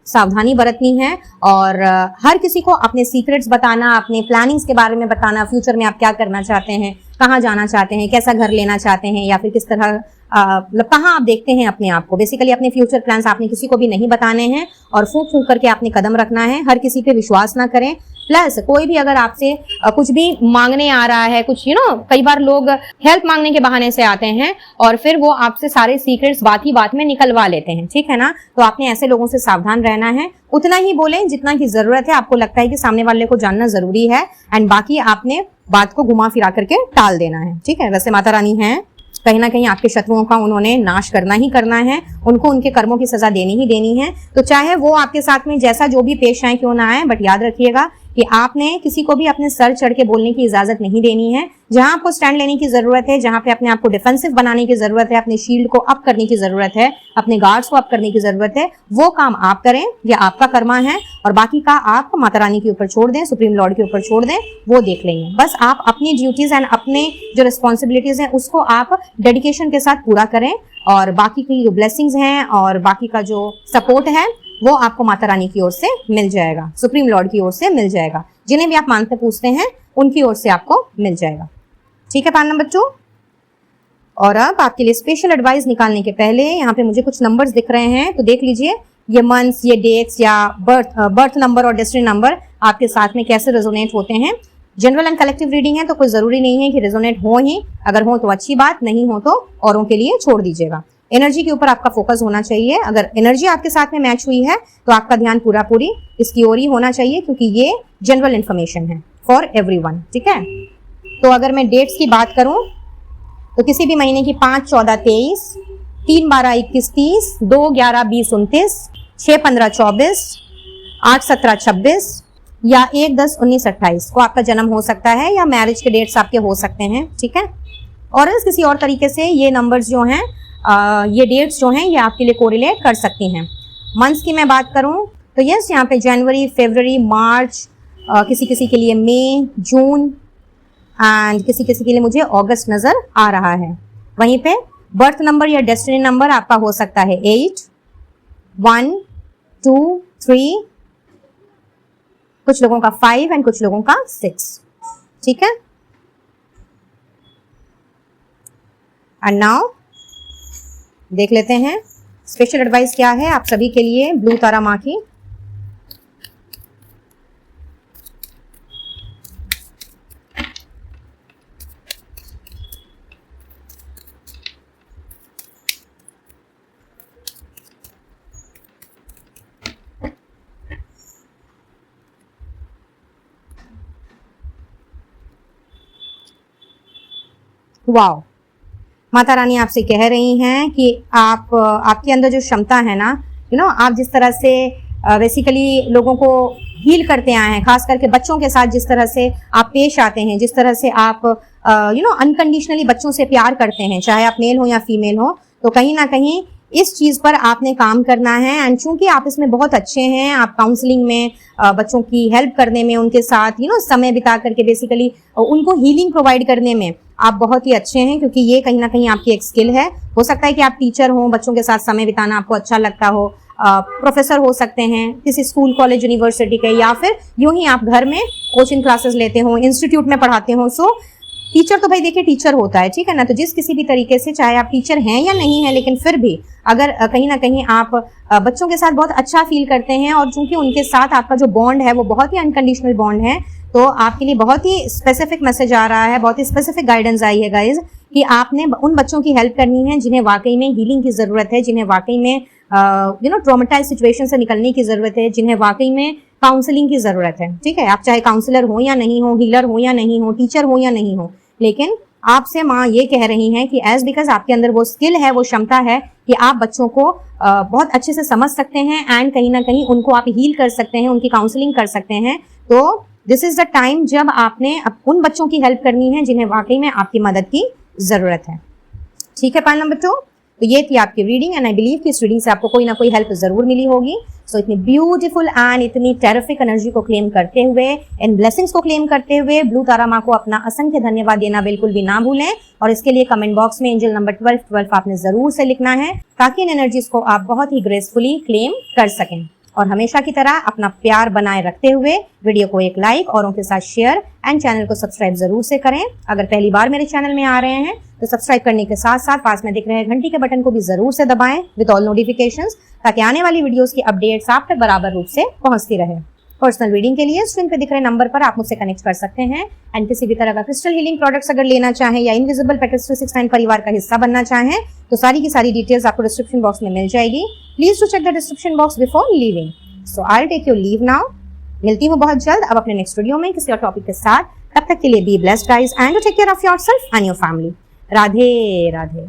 सावधानी बरतनी है और हर किसी को अपने सीक्रेट्स बताना, अपने प्लानिंग्स के बारे में बताना, फ्यूचर में आप क्या करना चाहते हैं, कहाँ जाना चाहते हैं, कैसा घर लेना चाहते हैं या फिर किस तरह मतलब कहाँ आप देखते हैं अपने आप को। बेसिकली अपने फ्यूचर प्लान्स आपने किसी को भी नहीं बताने हैं और फूंक फूंक करके आपने कदम रखना है। हर किसी पे विश्वास ना करें। प्लस कोई भी अगर आपसे कुछ भी मांगने आ रहा है, कुछ कई बार लोग हेल्प मांगने के बहाने से आते हैं और फिर वो आपसे सारे सीक्रेट्स बात ही बात में निकलवा लेते हैं, ठीक है ना। तो आपने ऐसे लोगों से सावधान रहना है। उतना ही बोलें जितना की जरूरत है, आपको लगता है कि सामने वाले को जानना जरूरी है, एंड बाकी आपने बात को घुमा फिरा करके टाल देना है, ठीक है। वैसे माता रानी हैं, कहीं ना कहीं आपके शत्रुओं का उन्होंने नाश करना ही करना है, उनको उनके कर्मों की सजा देनी ही देनी है। तो चाहे वो आपके साथ में जैसा जो भी पेश आए क्यों ना आए, बट याद रखिएगा कि आपने किसी को भी अपने सर चढ़ के बोलने की इजाजत नहीं देनी है। जहां आपको स्टैंड लेने की जरूरत है, जहां पे अपने आप को डिफेंसिव बनाने की जरूरत है, अपने शील्ड को अप करने की जरूरत है, अपने गार्ड्स को अप करने की जरूरत है, वो काम आप करें, ये आपका कर्मा है। और बाकी का आप माता रानी के ऊपर छोड़ दें, सुप्रीम लॉर्ड के ऊपर छोड़ दें, वो देख लेंगे। बस आप अपनी ड्यूटीज एंड अपने जो रिस्पॉन्सिबिलिटीज हैं उसको आप डेडिकेशन के साथ पूरा करें और बाकी की जो ब्लेसिंग्स हैं और बाकी का जो सपोर्ट है वो आपको माता रानी की ओर से मिल जाएगा, सुप्रीम लॉर्ड की ओर से मिल जाएगा। जिन्हें भी आप मानते पूछते हैं उनकी ओर से आपको मिल जाएगा। ठीक है पाइल नंबर 2। और अब आपके लिए स्पेशल एडवाइस निकालने के पहले यहाँ पे मुझे कुछ नंबर्स दिख रहे हैं, तो देख लीजिए ये मंथ्स, ये डेट्स या बर्थ नंबर और डेस्टिनी नंबर आपके साथ में कैसे रेजोनेट होते हैं। जनरल एंड कलेक्टिव रीडिंग है तो कोई जरूरी नहीं है कि रेजोनेट हो ही, अगर हो तो अच्छी बात, नहीं हो तो औरों के लिए छोड़ दीजिएगा। एनर्जी के ऊपर आपका फोकस होना चाहिए। अगर एनर्जी आपके साथ में मैच हुई है तो आपका ध्यान पूरा पूरी इसकी ओर ही होना चाहिए, क्योंकि ये जनरल इन्फॉर्मेशन है फॉर एवरीवन। ठीक है, तो अगर मैं डेट्स की बात करूं तो किसी भी महीने की 5, 14, 23, 3, 12, 21, 30, 2, 11, 20, 29, 6, 15, 24, 8, 17, 26 या 1, 10, 19, 28 को आपका जन्म हो सकता है, या मैरिज के डेट्स आपके हो सकते हैं। ठीक है, और किसी और तरीके से ये नंबर्स जो हैं, ये डेट्स जो हैं, ये आपके लिए कोरिलेट कर सकती हैं। मंथ्स की मैं बात करूं तो यस, यहाँ पे जनवरी, फरवरी, मार्च, किसी किसी के लिए मई, जून एंड किसी किसी के लिए मुझे अगस्त नजर आ रहा है। वहीं पे बर्थ नंबर या डेस्टिनी नंबर आपका हो सकता है 8, 1, 2, 3, कुछ लोगों का 5 एंड कुछ लोगों का 6। ठीक है, एंड नाउ देख लेते हैं स्पेशल एडवाइस क्या है आप सभी के लिए ब्लू तारा माँ की। वाओ, माता रानी आपसे कह रही हैं कि आपके अंदर जो क्षमता है ना, आप जिस तरह से बेसिकली लोगों को हील करते आए हैं, खास करके बच्चों के साथ जिस तरह से आप पेश आते हैं, जिस तरह से आप अनकंडीशनली बच्चों से प्यार करते हैं, चाहे आप मेल हो या फीमेल हो, तो कहीं ना कहीं इस चीज पर आपने काम करना है। एंड चूंकि आप इसमें बहुत अच्छे हैं, आप काउंसलिंग में बच्चों की हेल्प करने में, उनके साथ समय बिता करके बेसिकली उनको हीलिंग प्रोवाइड करने में आप बहुत ही अच्छे हैं, क्योंकि ये कहीं ना कहीं आपकी एक स्किल है। हो सकता है कि आप टीचर हो, बच्चों के साथ समय बिताना आपको अच्छा लगता हो, प्रोफेसर हो सकते हैं किसी स्कूल, कॉलेज, यूनिवर्सिटी के, या फिर यूं ही आप घर में कोचिंग क्लासेस लेते हो, इंस्टीट्यूट में पढ़ाते हो। सो टीचर तो भाई देखिए टीचर होता है, ठीक है ना। तो जिस किसी भी तरीके से, चाहे आप टीचर हैं या नहीं है, लेकिन फिर भी अगर कहीं ना कहीं आप बच्चों के साथ बहुत अच्छा फील करते हैं, और चूंकि उनके साथ आपका जो बॉन्ड है वो बहुत ही अनकंडीशनल बॉन्ड है, तो आपके लिए बहुत ही स्पेसिफिक मैसेज आ रहा है, बहुत ही स्पेसिफिक गाइडेंस आई है गाइज, कि आपने उन बच्चों की हेल्प करनी है जिन्हें वाकई में हीलिंग की जरूरत है, जिन्हें वाकई में ट्रॉमेटाइज सिचुएशन से निकलने की जरूरत है, जिन्हें वाकई में काउंसलिंग की जरूरत है। ठीक है, आप चाहे काउंसलर हो या नहीं हो, हीलर हो या नहीं हो, टीचर हो या नहीं हो, लेकिन आपसे माँ ये कह रही हैं कि एज बिकॉज आपके अंदर वो स्किल है, वो क्षमता है कि आप बच्चों को बहुत अच्छे से समझ सकते हैं, एंड कहीं ना कहीं उनको आप हील कर सकते हैं, उनकी काउंसलिंग कर सकते हैं। तो दिस इज द टाइम जब आपने उन बच्चों की हेल्प करनी है जिन्हें वाकई में आपकी मदद की जरूरत है। ठीक है पाइल नंबर 2, तो ये थी आपकी रीडिंग, एंड आई बिलीव कि इस रीडिंग से आपको कोई ना कोई हेल्प जरूर मिली होगी। सो इतनी ब्यूटीफुल एंड इतनी टेरिफिक एनर्जी को क्लेम करते हुए, इन ब्लेसिंग्स को क्लेम करते हुए, ब्लू तारा माँ को अपना असंख्य धन्यवाद देना बिल्कुल भी ना भूलें, और इसके लिए कमेंट बॉक्स में एंजल नंबर 12 आपने जरूर से लिखना है, ताकि इन एनर्जीज को आप बहुत ही ग्रेसफुली क्लेम कर सकें। और हमेशा की तरह अपना प्यार बनाए रखते हुए वीडियो को एक लाइक, औरों के साथ शेयर, एंड चैनल को सब्सक्राइब जरूर से करें। अगर पहली बार मेरे चैनल में आ रहे हैं तो सब्सक्राइब करने के साथ साथ पास में दिख रहे घंटी के बटन को भी जरूर से दबाएं विद ऑल नोटिफिकेशंस, ताकि आने वाली वीडियोस की अपडेट्स आप तक बराबर रूप से पहुंचती रहे। पर्सनल रीडिंग के लिए स्क्रीन पे दिख रहे नंबर पर आप मुझसे कनेक्ट कर सकते हैं, एंड किसी भी तरह का क्रिस्टल हीलिंग प्रोडक्ट्स अगर लेना चाहें, या इनविजिबल पेटल्स 369 परिवार का हिस्सा बनना चाहें, तो सारी की सारी डिटेल्स आपको डिस्क्रिप्शन बॉक्स में मिल जाएगी। Please to check the description box before leaving. So I will take your leave now. मिलती हूँ बहुत जल्द अब अपने नेक्स्ट वीडियो में किसी और टॉपिक के साथ। तब तक के लिए be blessed guys, and take care of yourself and your family. Radhe Radhe.